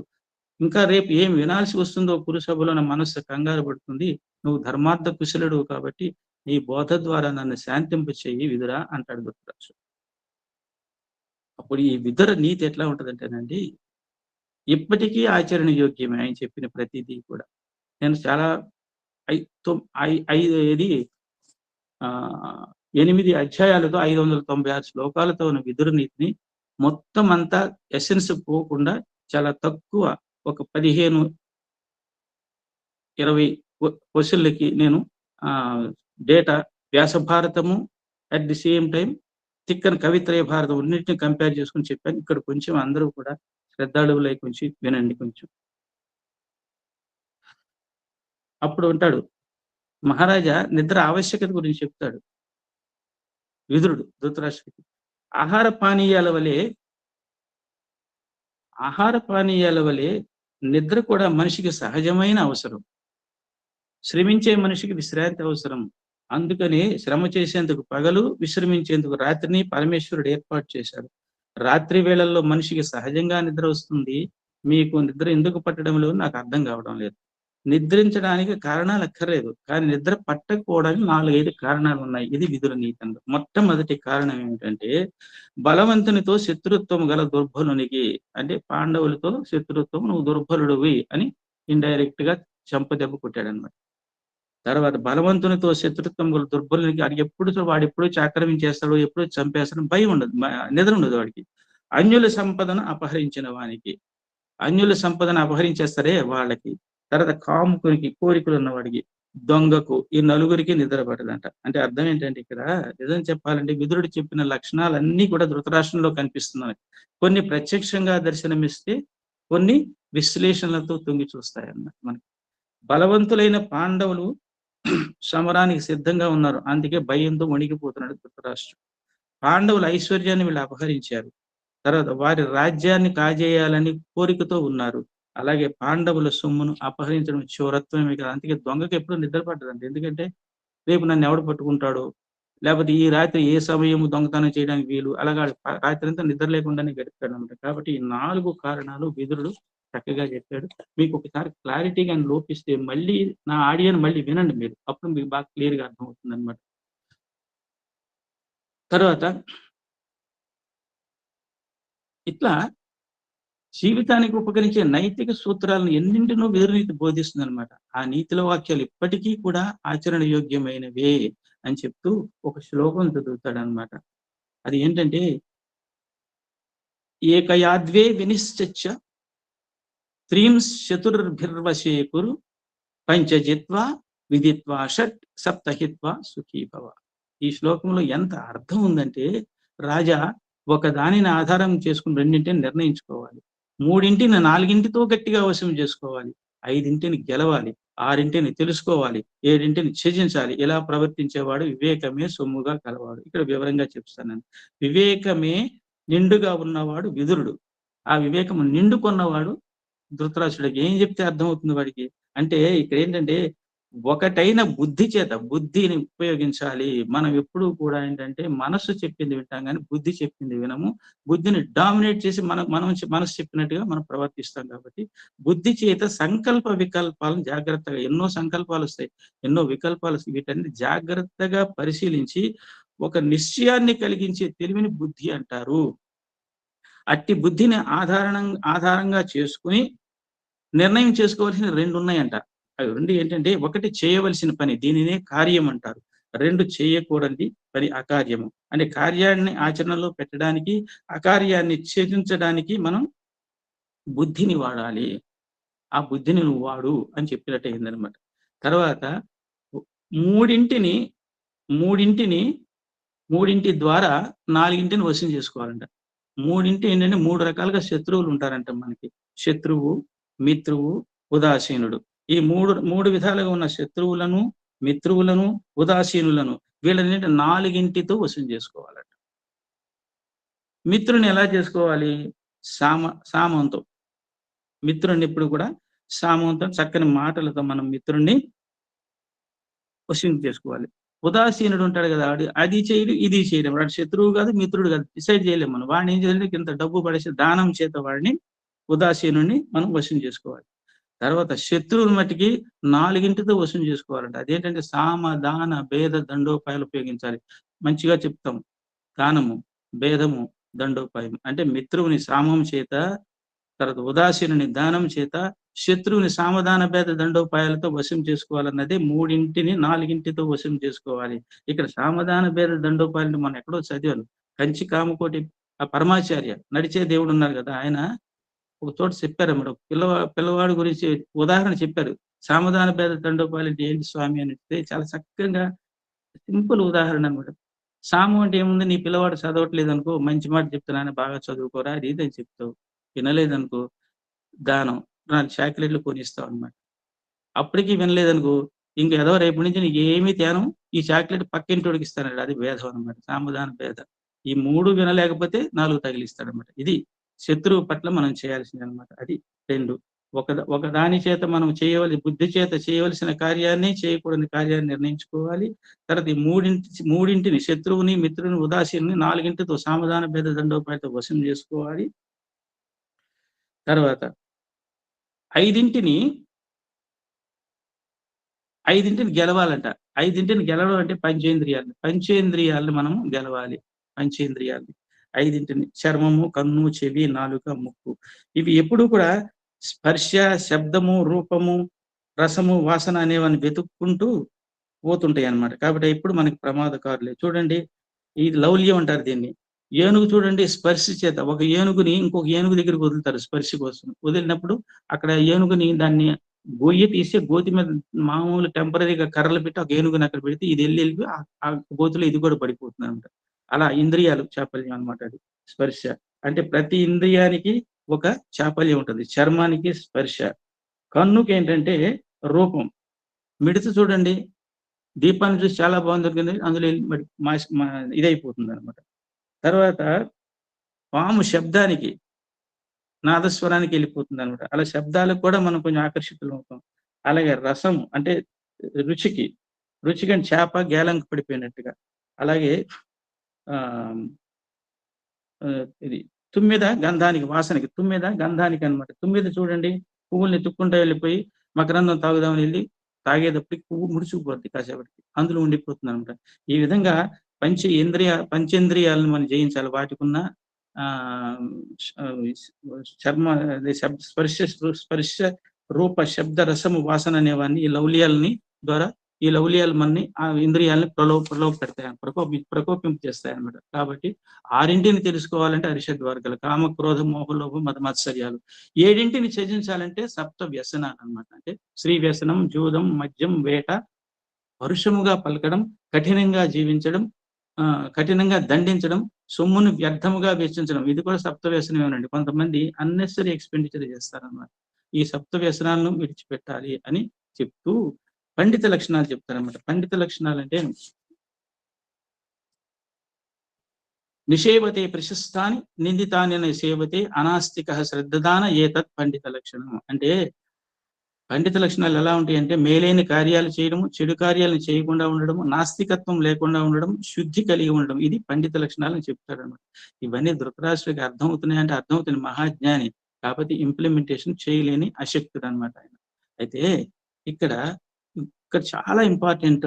ఇంకా రేపు ఏం వినాల్సి వస్తుందో పురుసభలో నా మనస్సు కంగారు పడుతుంది, నువ్వు ధర్మార్థ కుశలుడు కాబట్టి నీ బోధ ద్వారా నన్ను శాంతింప చెయ్యి విదురా అంటాడు ధృతరాష్ట్రుడు. అప్పుడు ఈ విదుర నీతి ఎట్లా ఉంటదంటేనండి, ఇప్పటికీ ఆచరణ యోగ్యమే ఆయన చెప్పిన ప్రతిదీ కూడా. నేను చాలా 8 అధ్యాయాలతో 596 శ్లోకాలతో ఉన్న విదుర నీతిని మొత్తం అంతా ఎసెన్స్ పోకుండా చాలా తక్కువ ఒక 15-20 క్వశ్చన్లకి నేను data Vyasa Bharatamu at the same time Tikkana Kavitraya Bharatam అన్నింటిని కంపేర్ చేసుకుని చెప్పాను. ఇక్కడ కొంచెం అందరూ కూడా శ్రద్ధాళువులై కొంచెం వినండి కొంచెం. అప్పుడు ఉంటాడు మహారాజా, నిద్ర ఆవశ్యకత గురించి చెప్తాడు విదురుడు ధృతరాష్ట్రుడికి. ఆహార పానీయాల వలె ఆహార పానీయాల వలె నిద్ర కూడా మనిషికి సహజమైన అవసరం. శ్రమించే మనిషికి విశ్రాంతి అవసరం. అందుకని శ్రమ చేసేందుకు పగలు, విశ్రమించేందుకు రాత్రిని పరమేశ్వరుడు ఏర్పాటు చేశాడు. రాత్రి వేళల్లో మనిషికి సహజంగా నిద్ర వస్తుంది. మీకు నిద్ర ఎందుకు పట్టడం లేదు నాకు అర్థం కావడం లేదు. నిద్రించడానికి కారణాలు అక్కర్లేదు. కానీ నిద్ర పట్టకపోవడానికి 4, 5 కారణాలు ఉన్నాయి. ఇది విదుర నీతంలో. మొట్టమొదటి కారణం ఏమిటంటే, బలవంతునితో శత్రుత్వం గల దుర్బలునికి, అంటే పాండవులతో శత్రుత్వం, నువ్వు దుర్బలుడివి అని ఇండైరెక్ట్ గా చెంపదెబ్బ కొట్టాడనమాట. తర్వాత బలవంతునితో శత్రుత్వం గల దుర్బలునికి వాడు ఎప్పుడు ఆక్రమించేస్తాడో, ఎప్పుడు చంపేస్తాడో భయం ఉండదు, నిద్ర ఉండదు వాడికి. అన్యుల సంపదను అపహరించిన వానికి, అన్యుల సంపదను అపహరించేస్తారే వాళ్ళకి. తర్వాత కాముకునికి, కోరికలు ఉన్నవాడికి, దొంగకు, ఈ నలుగురికి నిద్ర పడదంట. అంటే అర్థం ఏంటంటే, ఇక్కడ నిజం చెప్పాలంటే విదురుడు చెప్పిన లక్షణాలన్నీ కూడా ధృతరాష్ట్రంలో కనిపిస్తున్నాయి. కొన్ని ప్రత్యక్షంగా దర్శనమిస్తే, కొన్ని విశ్లేషణలతో తొంగి చూస్తాయన్నమాట. మనకి బలవంతులైన పాండవులు సమరానికి సిద్ధంగా ఉన్నారు. అందుకే భయంతో వణికిపోతున్నాడు ధృతరాష్ట్రుడు. పాండవుల ఐశ్వర్యాన్ని వీళ్ళు అపహరించారు. తర్వాత వారి రాజ్యాన్ని కాజేయాలని కోరికతో ఉన్నారు. అలాగే పాండవుల సొమ్మును అపహరించడం చోరత్వమే కదా. అందుకే దొంగకి ఎప్పుడు నిద్ర పట్టదండి. ఎందుకంటే రేపు నన్ను ఎవడు పట్టుకుంటాడో, లేకపోతే ఈ రాత్రి ఏ సమయము దొంగతనం చేయడానికి వీలు, అలాగా రాత్రి అంతా నిద్ర లేకుండానే గడిపాడు అనమాట. కాబట్టి ఈ 4 కారణాలు విదురుడు చక్కగా చెప్పాడు. మీకు ఒకసారి క్లారిటీగా లోపిస్తే మళ్ళీ నా ఆడియోని మళ్ళీ వినండి మీరు, అప్పుడు మీకు బాగా క్లియర్గా అర్థమవుతుంది అనమాట. తర్వాత ఇట్లా జీవితానికి ఉపకరించే నైతిక సూత్రాలను ఎన్నింటినో విదురునీతి బోధిస్తుంది అనమాట. ఆ నీతిల వాక్యాలు ఇప్పటికీ కూడా ఆచరణ యోగ్యమైనవే అని చెప్తూ ఒక శ్లోకం చదువుతాడనమాట. అది ఏంటంటే, ఏకయాద్వే వినిశ్చ త్రీంశ్చతుర్భిర్వశేకురు పంచజిత్వా విదిత్వా షట్ సప్తహిత్వా సుఖీభవ. ఈ శ్లోకంలో ఎంత అర్థం ఉందంటే, రాజా ఒక దానిని ఆధారం చేసుకుని 2ంటిని నిర్ణయించుకోవాలి, 3ంటిని 4ంటితో గట్టిగా వశం చేసుకోవాలి, 5ంటిని గెలవాలి, 6ంటిని తెలుసుకోవాలి, 7ంటిని త్యజించాలి. ఇలా ప్రవర్తించేవాడు వివేకమే సొమ్ముగా కలవాడు. ఇక్కడ వివరంగా చెప్తాను. వివేకమే నిండుగా ఉన్నవాడు విదురుడు. ఆ వివేకము నిండుకున్నవాడు ధృతరాష్ట్రుడికి. ఏం చెప్తే అర్థమవుతుంది వాడికి అంటే, ఇక్కడ ఏంటంటే, ఒకటైన బుద్ధి చేత బుద్ధిని ఉపయోగించాలి. మనం ఎప్పుడూ కూడా ఏంటంటే మనస్సు చెప్పింది వింటాం కానీ బుద్ధి చెప్పింది వినము. బుద్ధిని డామినేట్ చేసి మనసు చెప్పినట్టుగా మనం ప్రవర్తిస్తాం. కాబట్టి బుద్ధి చేత సంకల్ప వికల్పాలను జాగ్రత్తగా, ఎన్నో సంకల్పాలు వస్తాయి, ఎన్నో వికల్పాలు వస్తాయి, వీటన్ని జాగ్రత్తగా పరిశీలించి ఒక నిశ్చయాన్ని కలిగించే తెలివిని బుద్ధి అంటారు. అట్టి బుద్ధిని ఆధారంగా చేసుకుని నిర్ణయం చేసుకోవాల్సిన 2 ఉన్నాయంట. అవి 2 ఏంటంటే, ఒకటి చేయవలసిన పని, దీనినే కార్యం అంటారు. 2 చేయకూడని పని, అకార్యము. అంటే కార్యాన్ని ఆచరణలో పెట్టడానికి, అకార్యాన్ని ఛేదించడానికి మనం బుద్ధిని వాడాలి. ఆ బుద్ధిని నువ్వు వాడు అని చెప్పినట్టు అయిందనమాట. తర్వాత మూడింటి ద్వారా 4ంటిని వశం చేసుకోవాలంట. 3 ఏంటంటే 3 రకాలుగా శత్రువులు ఉంటారంట మనకి. శత్రువు, మిత్రువు, ఉదాసీనుడు. ఈ మూడు విధాలుగా ఉన్న శత్రువులను, మిత్రువులను, ఉదాసీనులను వీళ్ళని 4ంటితో వశం చేసుకోవాలట. మిత్రుని ఎలా చేసుకోవాలి? సామంతో. మిత్రుని ఎప్పుడు కూడా సామంతో, చక్కని మాటలతో మనం మిత్రుణ్ణి వశం చేసుకోవాలి. ఉదాసీనుడు ఉంటాడు కదా, అది చేయడు ఇది చేయడం, వాడు శత్రువు కాదు మిత్రుడు కాదు, డిసైడ్ చేయలేము మనం. వాడిని ఏం చేయాలంటే ఇంత డబ్బు పడేసి దానం చేత వాడిని, ఉదాసీనుడిని మనం వశం చేసుకోవాలి. తర్వాత శత్రువుని మట్టికి 4ంటితో వశం చేసుకోవాలంట. అదేంటంటే సామ, దాన, భేద, దండోపాయాలు ఉపయోగించాలి. మంచిగా చెప్తాం, దానము, భేదము, దండోపాయం. అంటే మిత్రువుని సామం చేత, తర్వాత ఉదాసీనుని దానం చేత, శత్రువుని సామధాన భేద దండోపాయాలతో వశం చేసుకోవాలన్నదే 3ంటిని 4ంటితో వశం చేసుకోవాలి. ఇక్కడ సామధాన భేద దండోపాయాలు మనం ఎక్కడో చదివాను. కంచి కామకోటి ఆ పరమాచార్య నడిచే దేవుడు ఉన్నారు కదా, ఆయన ఒక చోట చెప్పారు అన్నమాట. పిల్లవాడు గురించి ఉదాహరణ చెప్పారు. సామధాన భేద దండోపాయాలు అంటే ఏంటి స్వామి అని అంటే, చాలా చక్కగా సింపుల్ ఉదాహరణ అనమాట. సాము అంటే ఏముంది, నీ పిల్లవాడు చదవట్లేదు అనుకో, మంచి మాట చెప్తున్నాను బాగా చదువుకోరా అది ఇది అని చెప్తావు. వినలేదనుకో దానం, 4 చాక్లెట్లు కొనిస్తావు అనమాట. అప్పటికీ వినలేదనుకో, ఇంక ఏదో రేపు నుంచి నీకు ఏమీ తేను, ఈ చాక్లెట్ పక్కింటోడికి ఇస్తానండి. అది భేదం అనమాట, సామధాన భేద. ఈ 3 వినలేకపోతే 4 తగిలిస్తాడనమాట. ఇది శత్రువు పట్ల మనం చేయాల్సింది అనమాట. అది 2. ఒక దాని చేత మనం బుద్ధి చేత చేయవలసిన కార్యాన్ని, చేయకూడని కార్యాన్ని నిర్ణయించుకోవాలి. తర్వాత ఈ మూడింటిని శత్రువుని, మిత్రుని, ఉదాసీనుని 4తో సామధాన భేద దండోపాయంతో వశం చేసుకోవాలి. తర్వాత 5ని గెలవాలంట. 5ని గెలవడం అంటే పంచేంద్రియాలను మనం గెలవాలి. పంచేంద్రియాలని 5ని చర్మము, కన్ను, చెవి, నాలుక, ముక్కు. ఇవి ఎప్పుడూ కూడా స్పర్శ, శబ్దము, రూపము, రసము, వాసన అనేవన్నీ వెతుక్కుంటూ పోతుంటాయి అన్నమాట. కాబట్టి ఇప్పుడు మనకి ప్రమాదకారులే. చూడండి, ఇది లౌల్యం అంటారు దీన్ని. ఏనుగు చూడండి, స్పర్శ చేత ఒక ఏనుగుని ఇంకొక ఏనుగు దగ్గరికి వదులుతారు స్పర్శ కోసం. వదిలినప్పుడు అక్కడ ఏనుగుని దాన్ని గొయ్యి తీసి గోతి మీద మామూలు టెంపరీగా కర్రలు పెట్టి ఒక ఏనుగుని అక్కడ పెడితే ఇది వెళ్ళి ఆ గోతులో ఇది కూడా పడిపోతుంది అనమాట. అలా ఇంద్రియాలు చాపల్యం అనమాట. అది స్పర్శ అంటే ప్రతి ఇంద్రియానికి ఒక చాపల్యం ఉంటుంది. చర్మానికి స్పర్శ, కన్నుకి ఏంటంటే రూపం. మిడత చూడండి, దీపాన్ని చూసి చాలా బాగుంది, అందులో ఇదైపోతుంది అనమాట. తర్వాత పాము శబ్దానికి, నాదస్వరానికి వెళ్ళిపోతుంది అనమాట. అలా శబ్దాలకు కూడా మనం కొంచెం ఆకర్షితులు అవుతాం. అలాగే రసం అంటే రుచికి అంటే చేప గేలంకి పడిపోయినట్టుగా. అలాగే ఇది తుమ్మెద గంధానికి, వాసనకి. తుమ్మెద గంధానికి అనమాట. తుమ్మెద చూడండి, పువ్వుల్ని తుక్కుంటా వెళ్ళిపోయి మకరందం తాగుదామని వెళ్ళి తాగేటప్పటికి పువ్వు ముడిచిపోద్ది, కాసేపటికి అందులో ఉండిపోతుంది అనమాట. ఈ విధంగా పంచేంద్రియాలను మనం జయించాలి. వాటికి ఉన్న చర్మ, స్పర్శ, రూప, శబ్ద, రసము, వాసన అనేవాన్ని ఈ లౌల్యాలు మనని ఆ ఇంద్రియాలని ప్రలోభ పెడతాయి, ప్రకోపింపు చేస్తాయి అనమాట. కాబట్టి 6ని తెలుసుకోవాలంటే అరిషడ్ వర్గాలు, కామ, క్రోధ, మోహ, లోభ, మద, మత్సర్యాలు. 7ని త్యజించాలంటే సప్త వ్యసనాలు అనమాట. అంటే శ్రీ వ్యసనం, జూదం, మద్యం, వేట, పరుషముగా పలకడం, కఠినంగా జీవించడం, కఠినంగా దండించడం, సొమ్మును వ్యర్థముగా వెచ్చించడం. ఇది కూడా సప్త వ్యసనమేనండి. కొంతమంది అన్నెసరీ ఎక్స్పెండిచర్ చేస్తారన్నమాట. ఈ సప్త వ్యసనాలను విడిచిపెట్టాలి అని చెప్తూ పండిత లక్షణాలు చెప్తారన్నమాట. పండిత లక్షణాలు అంటే నిషేవతే ప్రశస్తాని నిందితాని సేవతే అనాస్తిక శ్రద్ధదాన ఏతత్ పండిత లక్షణం. అంటే పండిత లక్షణాలు ఎలా ఉంటాయి అంటే మేలైన కార్యాలు చేయడము, చెడు కార్యాలను చేయకుండా ఉండడము, నాస్తికత్వం లేకుండా ఉండడం, శుద్ధి కలిగి ఉండడం. ఇది పండిత లక్షణాలను చెప్తాడు అనమాట. ఇవన్నీ ధృతరాష్ట్రుడికి అర్థమవుతున్నాయంటే అర్థమవుతుంది, మహాజ్ఞాని. కాకపోతే ఇంప్లిమెంటేషన్ చేయలేని అశక్తుడు అనమాట ఆయన. అయితే ఇక్కడ చాలా ఇంపార్టెంట్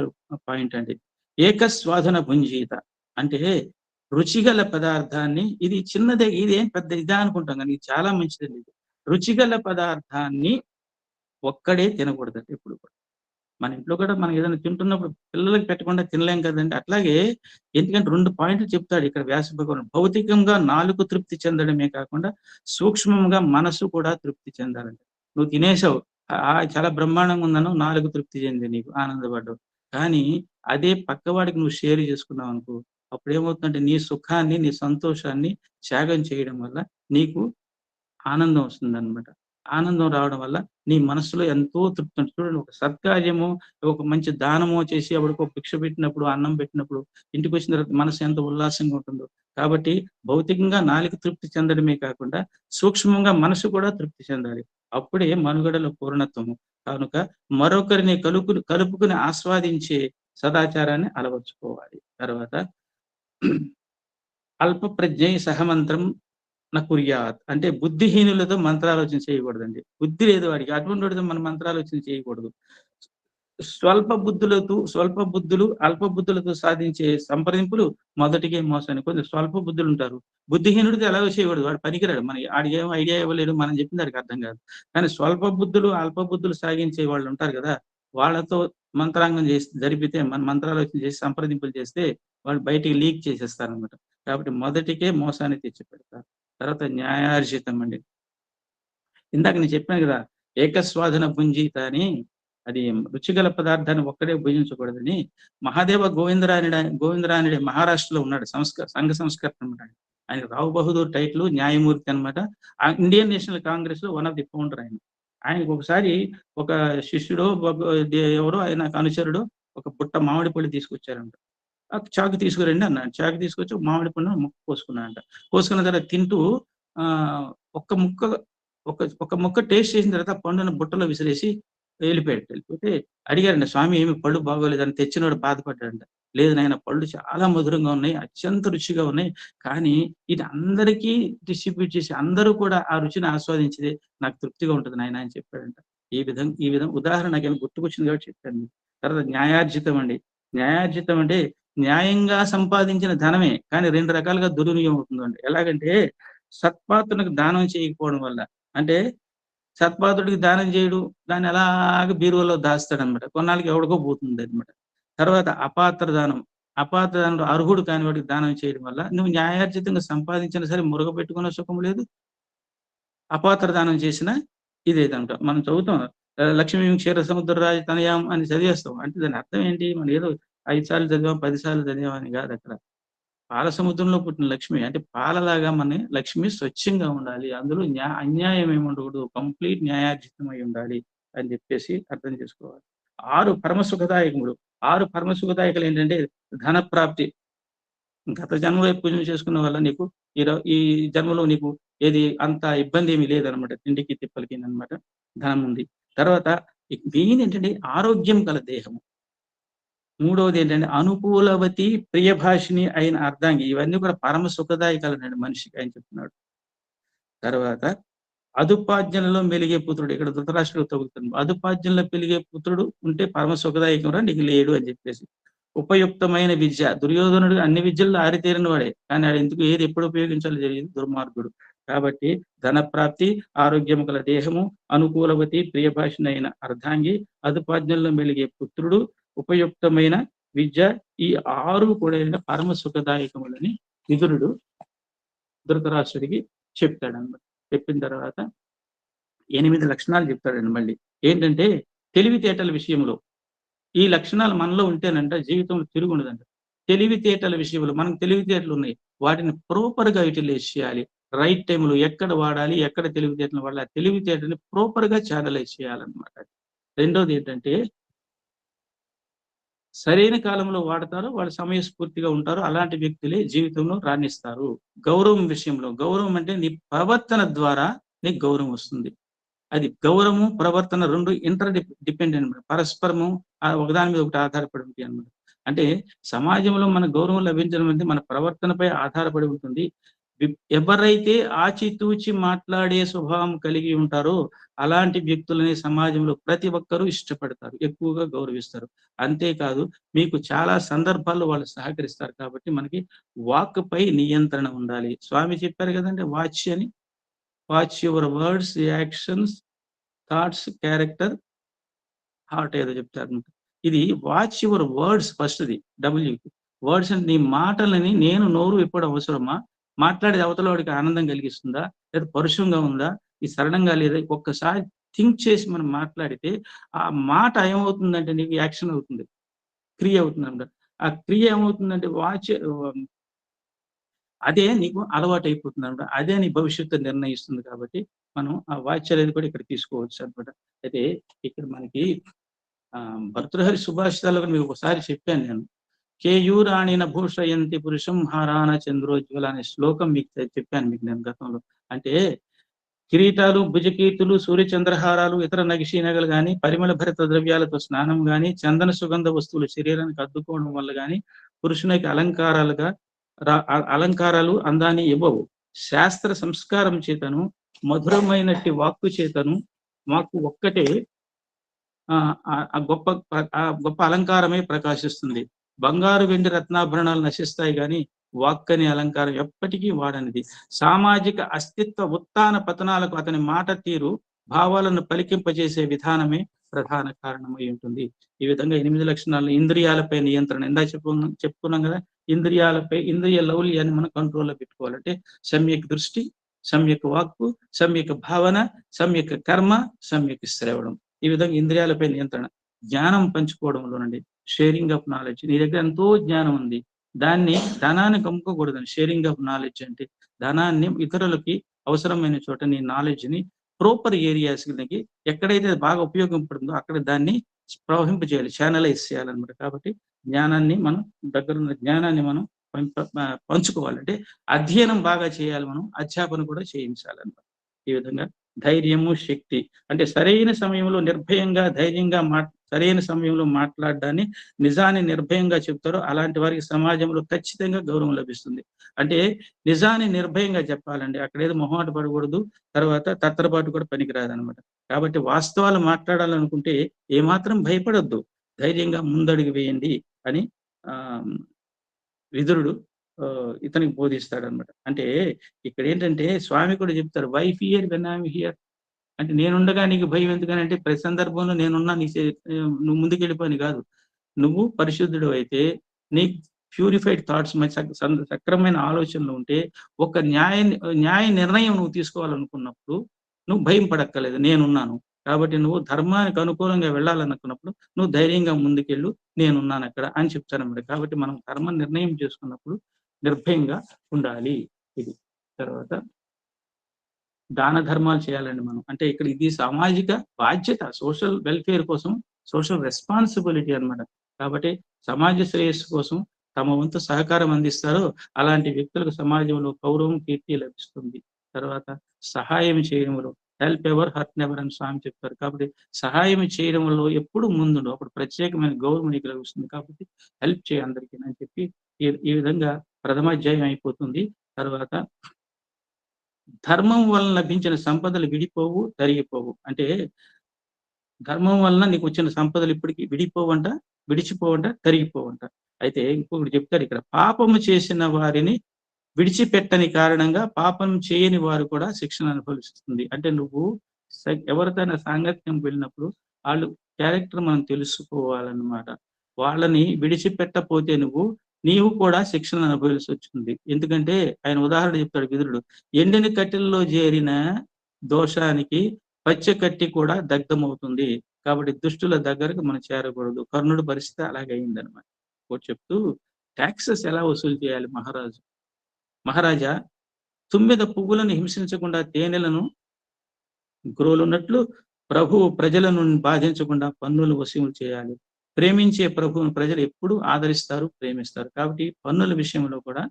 పాయింట్ అండి. ఏకస్వాదన భుంజీత అంటే రుచిగల పదార్థాన్ని, ఇది చిన్నదే, ఇది ఏం పెద్ద ఇదా అనుకుంటాం కానీ ఇది చాలా మంచిది. రుచిగల పదార్థాన్ని ఒక్కడే తినకూడదండి ఎప్పుడు కూడా. మన ఇంట్లో కూడా మనం ఏదైనా తింటున్నప్పుడు పిల్లలకు పెట్టకుండా తినలేం కదండి. అట్లాగే ఎందుకంటే 2 పాయింట్లు చెప్తాడు ఇక్కడ వ్యాస భగవానుడు. భౌతికంగా నాలుగు తృప్తి చెందడమే కాకుండా సూక్ష్మంగా మనసు కూడా తృప్తి చెందాలండి. నువ్వు తినేసావు, చాలా బ్రహ్మాండంగా ఉందను, 4 తృప్తి చెంది నీకు ఆనందపడ్డావు. కానీ అదే పక్కవాడికి నువ్వు షేర్ చేసుకున్నావు అనుకో, అప్పుడు ఏమవుతుందంటే నీ సుఖాన్ని, నీ సంతోషాన్ని త్యాగం చేయడం వల్ల నీకు ఆనందం వస్తుంది అనమాట. ఆనందం రావడం వల్ల నీ మనసులో ఎంతో తృప్తి ఉంటుంది. చూడండి, ఒక సత్కార్యము, ఒక మంచి దానమో చేసి అప్పుడు ఒక భిక్ష పెట్టినప్పుడు, అన్నం పెట్టినప్పుడు ఇంటికి వచ్చిన తర్వాత మనసు ఎంత ఉల్లాసంగా ఉంటుందో. కాబట్టి భౌతికంగా నాలుక తృప్తి చెందడమే కాకుండా సూక్ష్మంగా మనసు కూడా తృప్తి చెందాలి. అప్పుడే మనుగడలో పూర్ణత్వము. కనుక మరొకరిని కలుపుకుని ఆస్వాదించే సదాచారాన్ని అలవర్చుకోవాలి. తర్వాత అల్ప ప్రజ్ఞ సహమంత్రం నకుర్యాత్ అంటే బుద్ధిహీనులతో మంత్రాలోచన చేయకూడదండి. బుద్ధి లేదు వాడికి, అటువంటి వాడితో మనం మంత్రాలోచన చేయకూడదు. స్వల్ప బుద్ధులు అల్ప బుద్ధులతో సాధించే సంప్రదింపులు మొదటికే మోసాన్ని. కొంచెం స్వల్ప బుద్ధులు ఉంటారు, బుద్ధిహీనుడితో ఎలాగో చేయకూడదు, వాడు పనికిరాడు, మన ఆడికి ఏం ఐడియా ఇవ్వలేడు, మనం చెప్పింది వాడికి అర్థం కాదు. కానీ స్వల్ప బుద్ధులు అల్ప బుద్ధులు సాగించే వాళ్ళు ఉంటారు కదా, వాళ్ళతో మంత్రాంగం జరిపితే, మన మంత్రాలోచన చేసి సంప్రదింపులు చేస్తే వాళ్ళు బయటికి లీక్ చేసేస్తారనమాట. కాబట్టి మొదటికే మోసాన్ని తెచ్చిపెడతారు. తర్వాత న్యాయార్జితం అండి. ఇందాక నేను చెప్పాను కదా, ఏకస్వాదన భుంజీత అని, అది రుచిగల పదార్థాన్ని ఒక్కడే భుజించకూడదని. మహాదేవ గోవిందరాయుడు మహారాష్ట్రలో ఉన్నాడు, సంఘ సంస్కర్త అనమాట. ఆయన రావు బహదూర్ టైటిల్ న్యాయమూర్తి అనమాట. ఇండియన్ నేషనల్ కాంగ్రెస్ లో వన్ ఆఫ్ ది ఫౌండర్ ఆయన. ఆయనకు ఒకసారి ఒక శిష్యుడు ఎవరో ఆయన అనుచరుడు ఒక పుట్ట మామిడి పళ్ళు తీసుకొచ్చారంట. చాకు తీసుకురండి అన్నాడు. చాకు తీసుకొచ్చి మామిడి పండు ముక్క కోసుకున్నాడంట. కోసుకున్న తర్వాత తింటూ ఒక్క ముక్క ఒక ముక్క టేస్ట్ చేసిన తర్వాత పండును బుట్టలో విసిరేసి వెళ్ళిపోతే అడిగారండి, స్వామి ఏమి పళ్ళు బాగోలేదని. తెచ్చినోడు బాధపడ్డాడంట. లేదు నాయన, పళ్ళు చాలా మధురంగా ఉన్నాయి, అత్యంత రుచిగా ఉన్నాయి, కానీ ఇది అందరికీ డిస్ట్రిబ్యూట్ చేసి అందరూ కూడా ఆ రుచిని ఆస్వాదించితే నాకు తృప్తిగా ఉంటుంది నాయన అని చెప్పాడంట. ఈ విధం ఉదాహరణ నాకేమో గుర్తుకొచ్చింది కాబట్టి చెప్పాను. తర్వాత న్యాయార్జితం అండి. న్యాయార్జితం అంటే న్యాయంగా సంపాదించిన ధనమే, కానీ 2 రకాలుగా దుర్వినియోగం అవుతుందండి. ఎలాగంటే సత్పాత్రునికి దానం చేయకపోవడం వల్ల, అంటే సత్పాత్రుడికి దానం చేయడు, దాన్ని అలాగ బీరువాలో దాస్తాడనమాట. కొన్నాళ్ళకి ఎవడికో పోతుంది అనమాట. తర్వాత అపాత్ర దానం. అపాత్ర దానంలో అర్హుడు కాని వాడికి దానం చేయడం వల్ల నువ్వు న్యాయార్జితంగా సంపాదించినా సరే మురగపెట్టుకున్న సుఖం లేదు, అపాత్ర దానం చేసిన ఇదేదంట. మనం చదువుతాం లక్ష్మీ క్షీర సముద్ర రాజ తనయాం అని చదివేస్తాం. అంటే దాని అర్థం ఏంటి? మనం ఏదో 5 సార్లు చదివాం, 10 సార్లు చదివాం అని కాదు అక్కడ. పాల సముద్రంలో పుట్టిన లక్ష్మి, అంటే పాలలాగా మన లక్ష్మి స్వచ్ఛంగా ఉండాలి, అందులో అన్యాయం ఏమి ఉండకూడదు, కంప్లీట్ న్యాయార్జితమై ఉండాలి అని చెప్పేసి అర్థం చేసుకోవాలి. 6 పరమసుఖదాయకములు. 6 పరమసుఖదాయకులు ఏంటంటే ధన ప్రాప్తి. గత జన్మలో పూజలు చేసుకున్న వల్ల నీకు ఈ జన్మలో నీకు ఏది అంత ఇబ్బంది ఏమీ లేదనమాట. తిండికి తిప్పలకి అనమాట, ధనం ఉంది. తర్వాత మెయిన్ ఏంటంటే ఆరోగ్యం గల దేహము. మూడవది ఏంటంటే అనుకూలవతి ప్రియభాషిణి అయిన అర్ధాంగి. ఇవన్నీ కూడా పరమ సుఖదాయకాలనండి మనిషికి ఆయన చెప్తున్నాడు. తర్వాత అదుపాజ్ఞలలో మెలిగే పుత్రుడు. ఇక్కడ ధృతరాష్ట్రుడు తగులుతుంది. అదుపాజ్ఞంలో పెరిగే పుత్రుడు ఉంటే పరమ సుఖదాయకంగా నీకు లేడు అని చెప్పేసి. ఉపయుక్తమైన విద్య. దుర్యోధనుడు అన్ని విద్యల్లో ఆరితేరిన వాడే, కానీ ఆడు ఎందుకు ఏది ఎప్పుడు ఉపయోగించాలో తెలియదు, దుర్మార్గుడు. కాబట్టి ధన ప్రాప్తి, ఆరోగ్యము గల దేహము, అనుకూలవతి ప్రియభాషిణి అయిన అర్ధాంగి, అదుపాజ్ఞంలో మెలిగే పుత్రుడు, ఉపయుక్తమైన విద్య, ఈ 6 కూడా పరమ సుఖదాయకములని విదురుడు ధృతరాష్ట్రుడికి చెప్తాడన్నమాట. చెప్పిన తర్వాత 8 లక్షణాలు చెప్తాడండి. మళ్ళీ ఏంటంటే తెలివితేటల విషయంలో ఈ లక్షణాలు మనలో ఉంటేనంట జీవితంలో తిరుగుండదంట. తెలివితేటల విషయంలో మనకు తెలివితేటలు ఉన్నాయి, వాటిని ప్రాపర్ గా యూటిలైజ్ చేయాలి. రైట్ టైంలో ఎక్కడ వాడాలి, ఎక్కడ తెలివితేటలు వాడాలి, ఆ తెలివితేటని ప్రాపర్ గా ఛానలైజ్ చేయాలన్నమాట. రెండోది ఏంటంటే సరైన కాలంలో వాడతారు, వాళ్ళు సమయస్ఫూర్తిగా ఉంటారు, అలాంటి వ్యక్తులే జీవితంలో రాణిస్తారు. గౌరవం విషయంలో, గౌరవం అంటే నీ ప్రవర్తన ద్వారా నీకు గౌరవం వస్తుంది. అది గౌరవము ప్రవర్తన 2 ఇంటర్ డిపెండెంట్, పరస్పరము ఒకదాని మీద ఒకటి ఆధారపడి ఉంటాయి అన్నమాట. అంటే సమాజంలో మన గౌరవం లభించడం అంటే మన ప్రవర్తనపై ఆధారపడి ఉంటుంది. ఎవరైతే ఆచితూచి మాట్లాడే స్వభావం కలిగి ఉంటారో అలాంటి వ్యక్తులని సమాజంలో ప్రతి ఒక్కరూ ఇష్టపడతారు, ఎక్కువగా గౌరవిస్తారు. అంతేకాదు మీకు చాలా సందర్భాల్లో వాళ్ళు సహకరిస్తారు. కాబట్టి మనకి వాక్ పై నియంత్రణ ఉండాలి. స్వామి చెప్పారు కదండి, watch your words, actions, thoughts, character, heart ఏదో చెప్తారు. ఇది వాచ్ యువర్ వర్డ్స్ ఫస్ట్ది. వర్డ్స్ అంటే నీ మాటలని, నేను నోరు ఎప్పుడు అవసరమా, మాట్లాడేది అవతల వాడికి ఆనందం కలిగిస్తుందా, లేదా పరుషంగా ఉందా, ఈ సరళంగా లేదా, ఒక్కసారి థింక్ చేసి మనం మాట్లాడితే ఆ మాట ఏమవుతుందంటే నీకు యాక్షన్ అవుతుంది, క్రియ అవుతుంది అన్నమాట. ఆ క్రియ ఏమవుతుందంటే అదే నీకు అలవాటు అయిపోతుంది అనమాట. అదే నీ భవిష్యత్తు నిర్ణయిస్తుంది. కాబట్టి మనం ఆ వాచ్ అనేది కూడా ఇక్కడ తీసుకోవచ్చు అనమాట. అయితే ఇక్కడ మనకి భర్తృహరి సుభాషితాలు మీకు ఒకసారి చెప్పాను నేను. కేయూరాణిన భూషయంతి పురుషం హారాన చంద్రోజ్వల అనే శ్లోకం మీకు చెప్పాను మీకు నేను గతంలో. అంటే కిరీటాలు, భుజకీర్తులు, సూర్యచంద్రహారాలు, ఇతర నగిషీ నగలు కానీ, పరిమళ భరిత ద్రవ్యాలతో స్నానం కానీ, చందన సుగంధ వస్తువులు శరీరానికి అద్దుకోవడం వల్ల కానీ పురుషునికి అలంకారాలు అందాన్ని ఇవ్వవు. శాస్త్ర సంస్కారం చేతను, మధురమైనట్టి వాక్కు చేతను మాకు ఒక్కటే గొప్ప అలంకారమే ప్రకాశిస్తుంది. బంగారు, వెండి, రత్నాభరణాలు నశిస్తాయి కానీ వాక్ అనే అలంకారం ఎప్పటికీ వాడనిది. సామాజిక అస్తిత్వ ఉత్థాన పతనాలకు అతని మాట తీరు, భావాలను పలికింపజేసే విధానమే ప్రధాన కారణమై ఉంటుంది. ఈ విధంగా 8 లక్షణాలు. ఇంద్రియాలపై నియంత్రణ, ఇందా చెప్పుకున్నాం కదా, ఇంద్రియ లౌల్యాన్ని మనం కంట్రోల్లో పెట్టుకోవాలంటే సమ్యక్ దృష్టి, సమ్యక్ వాక్కు, సమ్యక్ భావన, సమ్యక్ కర్మ, సమ్యక్ శ్రవణం. ఈ విధంగా ఇంద్రియాలపై నియంత్రణ. జ్ఞానం పంచుకోవడంలోనండి, షేరింగ్ ఆఫ్ నాలెడ్జ్. నీ దగ్గర ఎంతో జ్ఞానం ఉంది, దాన్ని ధనాన్ని కమ్ముకోకూడదండి. షేరింగ్ ఆఫ్ నాలెడ్జ్ అంటే ధనాన్ని ఇతరులకి అవసరమైన చోట నీ నాలెడ్జ్ ని ప్రాపర్ ఏరియాస్కి ఎక్కడైతే బాగా ఉపయోగపడుతుందో అక్కడ దాన్ని ప్రవహింపజేయాలి, ఛానలైజ్ చేయాలన్నమాట. కాబట్టి జ్ఞానాన్ని మనం దగ్గరున్న జ్ఞానాన్ని మనం పంచుకోవాలంటే అధ్యయనం బాగా చేయాలి, మనం అధ్యాపన కూడా చేయించాలన్నమాట. ఈ విధంగా ధైర్యము, శక్తి అంటే సరైన సమయంలో నిర్భయంగా ధైర్యంగా సరైన సమయంలో మాట్లాడడాన్ని, నిజాన్ని నిర్భయంగా చెప్తారో అలాంటి వారికి సమాజంలో ఖచ్చితంగా గౌరవం లభిస్తుంది. అంటే నిజాన్ని నిర్భయంగా చెప్పాలండి, అక్కడేదో మొహమాట పడకూడదు, తర్వాత తత్తరపాటు కూడా పనికిరాదనమాట. కాబట్టి వాస్తవాలు మాట్లాడాలనుకుంటే ఏమాత్రం భయపడొద్దు, ధైర్యంగా ముందడుగు వేయండి అని విదురుడు ఇతనికి బోధిస్తాడనమాట. అంటే ఇక్కడ ఏంటంటే స్వామి కూడా చెప్తారు, why fear when I am here, అంటే నేనుండగా నీకు భయం ఎందుకని, అంటే ప్రతి సందర్భంలో నేనున్నా నువ్వు ముందుకెళ్ళిపోని కాదు. నువ్వు పరిశుద్ధుడు అయితే, నీకు ప్యూరిఫైడ్ థాట్స్, సక్రమైన ఆలోచనలు ఉంటే, ఒక న్యాయ నిర్ణయం నువ్వు తీసుకోవాలనుకున్నప్పుడు నువ్వు భయం పడక్కర్లేదు, నేనున్నాను. కాబట్టి నువ్వు ధర్మానికి అనుకూలంగా వెళ్ళాలనుకున్నప్పుడు నువ్వు ధైర్యంగా ముందుకెళ్ళు, నేనున్నాను అక్కడ అని చెప్తారన్నమాట. కాబట్టి మనం ధర్మ నిర్ణయం చేసుకున్నప్పుడు నిర్భయంగా ఉండాలి. ఇది తర్వాత దాన ధర్మాలు చేయాలండి మనం. అంటే ఇక్కడ ఇది సామాజిక బాధ్యత, సోషల్ వెల్ఫేర్ కోసం, సోషల్ రెస్పాన్సిబిలిటీ అన్నమాట. కాబట్టి సమాజ శ్రేయస్సు కోసం తమ వంతు సహకారం అందిస్తారో అలాంటి వ్యక్తులకు సమాజంలో గౌరవం, కీర్తి లభిస్తుంది. తర్వాత సహాయం చేయడంలో హెల్ప్ ఎవర్ హర్ట్ నెవర్ అని స్వామి చెప్తారు. కాబట్టి సహాయం చేయడంలో ఎప్పుడు ముందుండు, అప్పుడు ప్రత్యేకమైన గౌరవం నీకు లభిస్తుంది. కాబట్టి హెల్ప్ చేయ అందరికీ అని చెప్పి ఈ విధంగా ప్రథమాధ్యాయం అయిపోతుంది. తర్వాత ధర్మం వలన లభించిన సంపదలు విడిపోవు, తరిగిపోవు. అంటే ధర్మం వలన నీకు వచ్చిన సంపదలు ఇప్పటికీ విడిపోవంట, విడిచిపోవంట, తరిగిపోవంట. అయితే ఇంకొకటి చెప్తాడు ఇక్కడ, పాపము చేసిన వారిని విడిచిపెట్టని కారణంగా పాపం చేయని వారు కూడా శిక్షణ అనుభవిస్తుంది. అంటే నువ్వు ఎవరితోనైనా సాంగత్యం వెళ్ళినప్పుడు వాళ్ళు క్యారెక్టర్ మనం తెలుసుకోవాలన్నమాట. వాళ్ళని విడిచిపెట్టపోతే నీవు కూడా శిక్షణ అనుభవించి వచ్చింది. ఎందుకంటే ఆయన ఉదాహరణ చెప్తాడు విదురుడు, ఎండిన కట్టెల్లో చేరిన దోషానికి పచ్చ కట్టి కూడా దగ్ధమవుతుంది. కాబట్టి దుష్టుల దగ్గరకు మనం చేరకూడదు. కర్ణుడి పరిస్థితి అలాగే అయిందనమాట. ఒకటి చెప్తూ, ట్యాక్సెస్ ఎలా వసూలు చేయాలి మహారాజా, తుమ్మెద పువ్వులను హింసించకుండా తేనెలను గ్రోలున్నట్లు ప్రభువు ప్రజలను బాధించకుండా పన్నులు వసూలు చేయాలి. ప్రేమించే ప్రభువును ప్రజలు ఎప్పుడు ఆదరిస్తారు, ప్రేమిస్తారు. కాబట్టి పన్నుల విషయంలో కూడా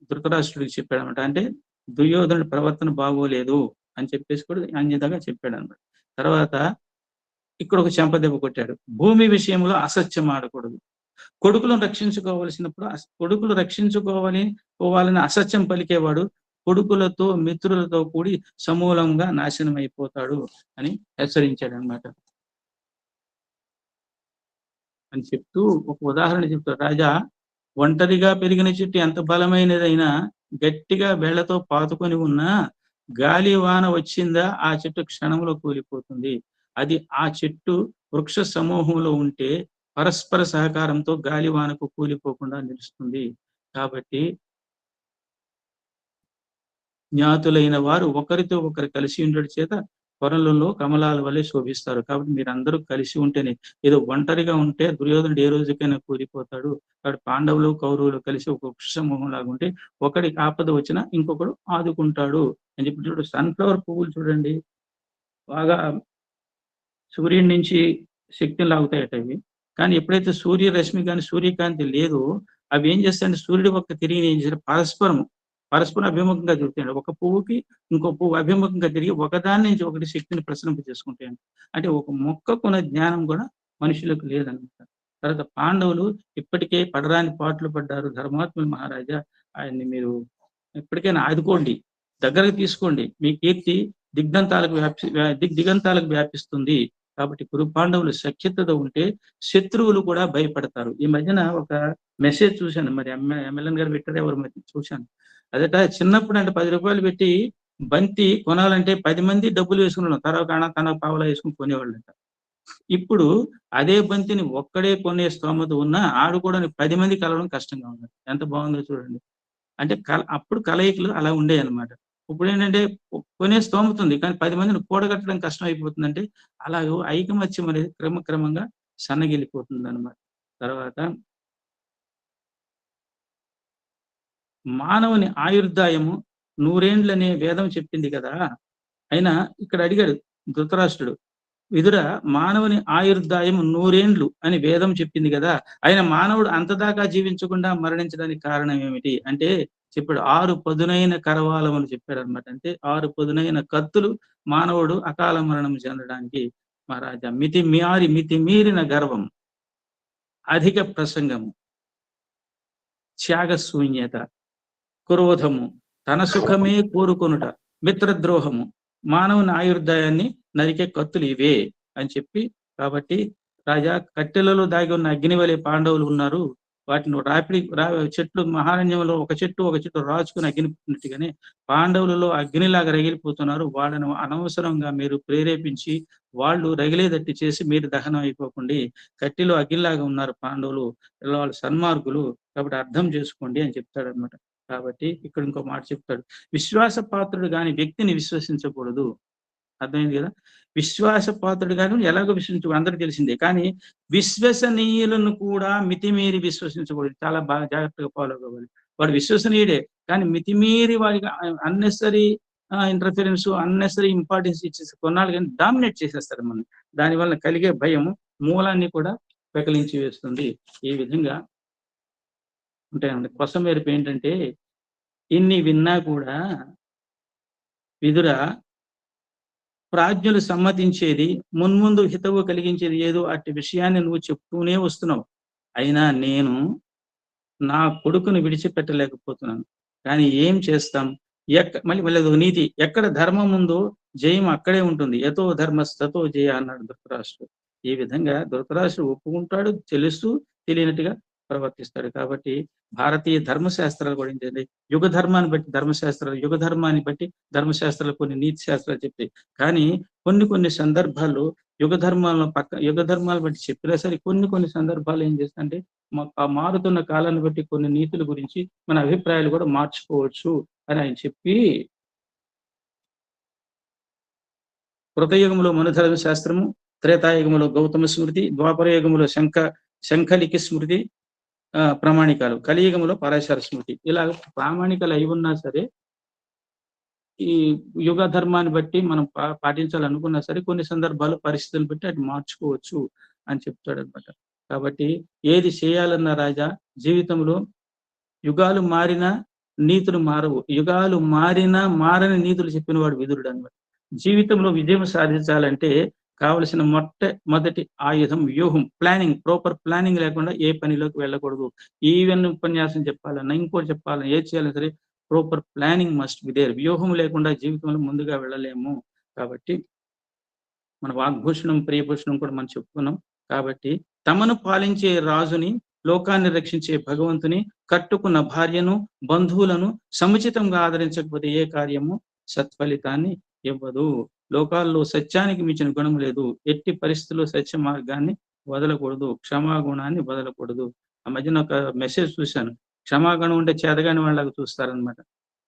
ధృతరాష్ట్రుడికి చెప్పాడనమాట. అంటే దుర్యోధనుడి ప్రవర్తన బాగోలేదు అని చెప్పేసి కూడా అన్యతగా చెప్పాడు అనమాట. తర్వాత ఇక్కడ ఒక చెంపదెబ్బ కొట్టాడు, భూమి విషయంలో అసత్యం ఆడకూడదు. కొడుకులను పోవాలని అసత్యం పలికేవాడు కొడుకులతో, మిత్రులతో కూడి సమూలంగా నాశనం అయిపోతాడు అని హెచ్చరించాడు అనమాట. అని చెప్తూ ఒక ఉదాహరణ చెప్తాడు, రాజా, ఒంటరిగా పెరిగిన చెట్టు ఎంత బలమైనదైనా గట్టిగా వేళ్లతో పాతుకొని ఉన్నా గాలి వాన వచ్చిందా ఆ చెట్టు క్షణంలో కూలిపోతుంది. అది ఆ చెట్టు వృక్ష సమూహంలో ఉంటే పరస్పర సహకారంతో గాలి వానకు కూలిపోకుండా నిలుస్తుంది. కాబట్టి జ్ఞాతులైన వారు ఒకరితో ఒకరు కలిసి ఉండడం చేత పొరలలో కమలాల వల్లే శోభిస్తారు. కాబట్టి మీరందరూ కలిసి ఉంటేనే, ఏదో ఒంటరిగా ఉంటే దుర్యోధనుడు ఏ రోజుకైనా కూలిపోతాడు. కాబట్టి పాండవులు, కౌరవులు కలిసి ఒక వృక్షమూహం లాగా ఉంటే ఒకడికి ఆపద వచ్చినా ఇంకొకడు ఆదుకుంటాడు అని చెప్పి. చూడు, సన్ఫ్లవర్ పువ్వులు చూడండి, బాగా సూర్యుడి నుంచి శక్తిని లాగుతాయట ఇవి. కానీ ఎప్పుడైతే సూర్యరశ్మి కానీ సూర్యకాంతి లేదో అవి ఏం చేస్తాయంటే సూర్యుడి ఒక్క తిరిగి ఏం చేస్తారు, పరస్పరం అభిముఖంగా తిరుగుతాయండి. ఒక పువ్వుకి ఇంకో పువ్వు అభిముఖంగా తిరిగి ఒకదాని నుంచి ఒకటి శక్తిని ప్రసరింప చేసుకుంటాయండి. అంటే ఒక మొక్కకున్న జ్ఞానం కూడా మనుషులకు లేదన్నమాట. తర్వాత పాండవులు ఇప్పటికే పడరాని పాటలు పడ్డారు. ధర్మాత్ములు మహారాజా, ఆయన్ని మీరు ఇప్పటికైనా ఆదుకోండి, దగ్గరకు తీసుకోండి, మీ కీర్తి దిగంతాలకు వ్యాపిస్తుంది. కాబట్టి కురు పాండవులు సఖ్యతతో ఉంటే శత్రువులు కూడా భయపడతారు. ఈ మధ్యన ఒక మెసేజ్ చూశాను, మరి ఎమ్మెల్యే గారు పెట్టారు, ఎవరు మరి చూశాను. అదట, చిన్నప్పుడు అంటే 10 రూపాయలు పెట్టి బంతి కొనాలంటే 10 మంది డబ్బులు వేసుకున్నాం, తన పావలా వేసుకుని కొనేవాళ్ళంట. ఇప్పుడు అదే బంతిని ఒక్కడే కొనే స్తోమత ఉన్నా ఆడు కూడా 10 మంది కలవడం కష్టంగా ఉంది. ఎంత బాగుందో చూడండి. అంటే అప్పుడు కలయికలు అలా ఉండేవి అనమాట. ఇప్పుడు ఏంటంటే కొనే స్తోమత ఉంది, కానీ 10 మందిని కూడగట్టడం కష్టం అయిపోతుందంటే అలాగే ఐకమత్యం అనేది క్రమక్రమంగా సన్నగిలిపోతుంది అనమాట. తర్వాత మానవుని ఆయుర్దాయము 100 ఏండ్లనే వేదం చెప్పింది కదా. అయినా ఇక్కడ అడిగాడు ధృతరాష్ట్రుడు, విదుర మానవుని ఆయుర్దాయం 100 అని వేదం చెప్పింది కదా, ఆయన మానవుడు అంతదాకా జీవించకుండా మరణించడానికి కారణం ఏమిటి అంటే చెప్పాడు 6 పదునైన కరవాలములు చెప్పాడు అనమాట. అంటే 6 పదునైన కత్తులు మానవుడు అకాల మరణం చెందడానికి. మహారాజా మితిమీరిన గర్వం, అధిక ప్రసంగము, త్యాగశూన్యత, క్రోధము, తన సుఖమే కోరుకొనుట, మిత్రద్రోహము, మానవుని ఆయుర్దాయాన్ని నరికే కత్తులు ఇవే అని చెప్పి, కాబట్టి రాజా కట్టెలలో దాగి ఉన్న అగ్ని వలె పాండవులు ఉన్నారు, వాటిని చెట్లు మహారణ్యంలో ఒక చెట్టు రాచుకుని అగ్ని పుట్టినట్టుగానే పాండవులలో అగ్నిలాగా రగిలిపోతున్నారు. వాళ్ళను అనవసరంగా మీరు ప్రేరేపించి వాళ్ళు రగిలేదట్టి చేసి మీరు దహనం అయిపోకండి. కట్టెలో అగ్నిలాగా ఉన్నారు పాండవులు, వాళ్ళు సన్మార్గులు, కాబట్టి అర్థం చేసుకోండి అని చెప్తాడు అనమాట. కాబట్టి ఇక్కడ ఇంకో మాట చెప్తాడు, విశ్వాసపాత్రుడు కాని వ్యక్తిని విశ్వసించకూడదు. అర్థమైంది కదా, విశ్వాసపాత్రుడు కానీ ఎలాగో విశ్వసించకూడదు అందరికీ తెలిసిందే, కానీ విశ్వసనీయులను కూడా మితిమీరి విశ్వసించకూడదు. చాలా బాగా జాగ్రత్తగా ఫాలో కావాలి. వాడు విశ్వసనీయుడే, కానీ మితిమీరి వాడికి అన్నెసరీ ఇంటర్ఫిరెన్స్, అన్నెసరీ ఇంపార్టెన్స్ ఇచ్చేసి కొన్నాళ్ళు కానీ డామినేట్ చేసేస్తారు మనం. దానివల్ల కలిగే భయము మూలాన్ని కూడా పెకలించి వేస్తుంది. ఈ విధంగా ఉంటాయండి. కొసమేరుపు ఏంటంటే, ఇన్ని విన్నా కూడా విదుర ప్రాజ్ఞులు సమ్మతించేది, మున్ముందు హితవు కలిగించేది ఏదో అట్టి విషయాన్ని నువ్వు చెప్తూనే వస్తున్నావు. అయినా నేను నా కొడుకును విడిచిపెట్టలేకపోతున్నాను. కానీ ఏం చేస్తాం? మళ్ళీ అదొక నీతి, ఎక్కడ ధర్మం ఉందో జయం అక్కడే ఉంటుంది. యతో ధర్మస్తతో జయ అన్నాడు ధృతరాష్ట్రుడు. ఈ విధంగా ధృతరాష్ట్రుడు ఒప్పుకుంటాడు, తెలుసు తెలియనట్టుగా ప్రవర్తిస్తాడు. కాబట్టి భారతీయ ధర్మశాస్త్రాలు కూడా ఏంటంటే, యుగ ధర్మాన్ని బట్టి ధర్మశాస్త్రాలు, యుగ ధర్మాన్ని బట్టి ధర్మశాస్త్రాలు, కొన్ని నీతి శాస్త్రాలు చెప్తాయి. కానీ కొన్ని సందర్భాల్లో యుగ ధర్మాలు బట్టి చెప్పినా సరే కొన్ని సందర్భాలు ఏం చేస్తాయంటే, ఆ మారుతున్న కాలాన్ని బట్టి కొన్ని నీతుల గురించి మన అభిప్రాయాలు కూడా మార్చుకోవచ్చు అని ఆయన చెప్పి, కృతయుగంలో మనుధర్మ శాస్త్రము, త్రేతాయుగంలో గౌతమ స్మృతి, ద్వాపరయుగంలో శంఖలికి స్మృతి ప్రామాణికాలు, కలియుగంలో పరాశర స్మృతి, ఇలా ప్రామాణికాలు అయి ఉన్నా సరే ఈ యుగ ధర్మాన్ని బట్టి మనం పాటించాలనుకున్నా సరే కొన్ని సందర్భాలు పరిస్థితులు బట్టి అటు మార్చుకోవచ్చు అని చెప్తాడు అనమాట. కాబట్టి ఏది చేయాలన్న రాజా, జీవితంలో యుగాలు మారినా నీతులు మారవు, యుగాలు మారినా మారని నీతులు చెప్పిన వాడు విదురుడు అనమాట. జీవితంలో విజయం సాధించాలంటే కావలసిన మొదటి ఆయుధం వ్యూహం, ప్లానింగ్. ప్రాపర్ ప్లానింగ్ లేకుండా ఏ పనిలోకి వెళ్ళకూడదు. ఈవెన్ ఉపన్యాసం చెప్పాలన్నా, ఇంకోటి చెప్పాలన్నా, ఏది చేయాలన్నా సరే proper planning must be there. వ్యూహం లేకుండా జీవితంలో ముందుగా వెళ్ళలేము. కాబట్టి మన వాగ్భూషణం, ప్రియభూషణం కూడా మనం చెప్పుకున్నాం. కాబట్టి తమను పాలించే రాజుని, లోకాన్ని రక్షించే భగవంతుని, కట్టుకున్న భార్యను, బంధువులను సముచితంగా ఆదరించకపోతే ఏ కార్యము సత్ఫలితాన్ని ఇవ్వదు. లోకాల్లో సత్యానికి మించిన గుణం లేదు. ఎట్టి పరిస్థితుల్లో సత్య మార్గాన్ని వదలకూడదు, క్షమాగుణాన్ని వదలకూడదు. ఆ మధ్యన ఒక మెసేజ్ చూశాను, క్షమాగుణం ఉంటే చేతగాని వాళ్ళగా చూస్తారనమాట.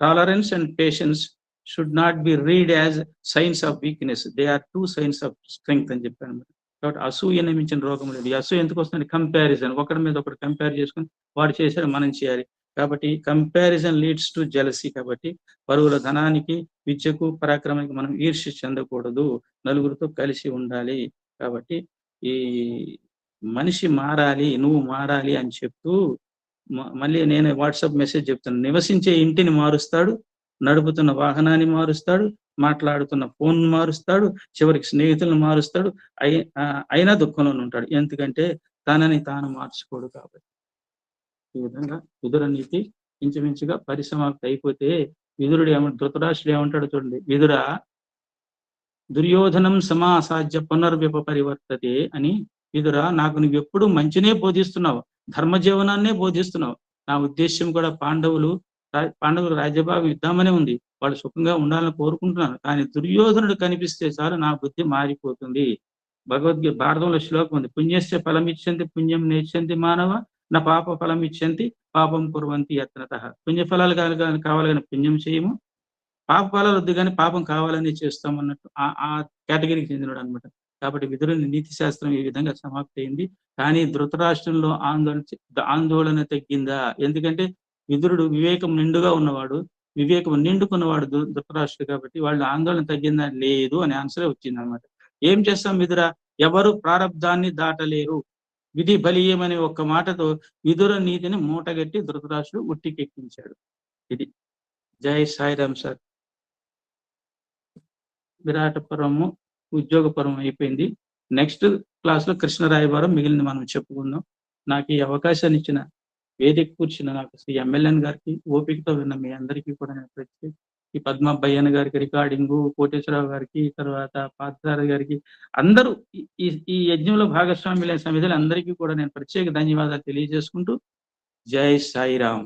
Tolerance and patience should not be read as signs of weakness, they are 2 signs of strength అని చెప్పాను అనమాట. కాబట్టి అసూయని మించిన రోగం లేదు. ఈ అసూయ ఎందుకు వస్తుంది? కంపారిజన్, ఒకరి మీద ఒకటి కంపేర్ చేసుకుని వాడు చేశాడు మనం చేయాలి. కాబట్టి కంపారిజన్ లీడ్స్ టు జెలసీ. కాబట్టి పరువుల ధనానికి, విద్యకు, పరాక్రమానికి మనం ఈర్ష్య చెందకూడదు, నలుగురితో కలిసి ఉండాలి. కాబట్టి ఈ మనిషి మారాలి, నువ్వు మారాలి అని చెప్తూ మళ్ళీ నేను వాట్సాప్ మెసేజ్ చెప్తాను, నివసించే ఇంటిని మారుస్తాడు, నడుపుతున్న వాహనాన్ని మారుస్తాడు, మాట్లాడుతున్న ఫోన్ మారుస్తాడు, చివరికి స్నేహితులను మారుస్తాడు, అయినా దుఃఖంలో ఉంటాడు. ఎందుకంటే తనని తాను మార్చుకోడు. కాబట్టి ఈ విధంగా విదుర నీతి ఇంచుమించుగా పరిసమాప్తి అయిపోతే విదురుడు ధృతరాష్ట్రుడు ఏమంటాడు చూడండి, విదుర దుర్యోధనం సమాసాధ్య పునర్విప పరివర్తతే అని. విదుర, నాకు నువ్వు ఎప్పుడు మంచినే బోధిస్తున్నావు, ధర్మజీవనాన్నే బోధిస్తున్నావు. నా ఉద్దేశ్యం కూడా పాండవులు రాజ్యభాగం ఇద్దామనే ఉంది, వాళ్ళు సుఖంగా ఉండాలని కోరుకుంటున్నాను. కానీ దుర్యోధనుడు కనిపిస్తే చాలు నా బుద్ధి మారిపోతుంది. భగవద్గీత భారతంలో శ్లోకం ఉంది, పుణ్యస్య ఫలం ఇచ్చంతి పుణ్యం నేర్చంతి మానవ, నా పాప ఫలం ఇచ్చంతి పాపం కుర్వంతి యత్నతః. పుణ్యఫలాలు కావాలి కానీ పుణ్యం చేయము, పాప ఫలాలు వద్దు కానీ పాపం కావాలని చేస్తాం అన్నట్టు ఆ కేటగిరీకి చెందినడు అనమాట. కాబట్టి విదురుని నీతి శాస్త్రం ఈ విధంగా సమాప్తి అయింది. కానీ ధృతరాష్ట్రంలో ఆందోళన తగ్గిందా? ఎందుకంటే విదురుడు వివేకం నిండుగా ఉన్నవాడు, వివేకం నిండుకున్నవాడు ధృతరాష్ట్రుడు. కాబట్టి వాళ్ళు ఆందోళన తగ్గిందా? లేదు అని ఆన్సరే వచ్చింది అనమాట. ఏం చేస్తాం విదురా, ఎవరు ప్రారబ్ధాన్ని దాటలేరు, విధి బలీయమనే ఒక్క మాటతో విదుర నీతిని మూటగట్టి ధృతరాష్ట్రుడు ఉట్టికెక్కించాడు. ఇది. జై సాయిరామ్ సార్. విరాట పర్వము ఉద్యోగ పర్వం అయిపోయింది. నెక్స్ట్ క్లాస్ లో కృష్ణరాయవారం మిగిలిన మనం చెప్పుకుందాం. నాకు ఈ అవకాశాన్ని ఇచ్చిన, వేదిక కూర్చున్న నాకు శ్రీ ఎమ్మెల్యేన్ గారికి, ఓపికతో విన్న మీ అందరికీ కూడా నేను ప్రత్యేక, ఈ పద్మాభయ్యన్ గారికి రికార్డింగు, కోటేశ్వరరావు గారికి, తర్వాత పార్థసారథి గారికి, అందరూ ఈ యజ్ఞంలో భాగస్వామ్యులైన సమిధులు అందరికీ కూడా నేను ప్రత్యేక ధన్యవాదాలు తెలియజేసుకుంటూ జై సాయిరామ్.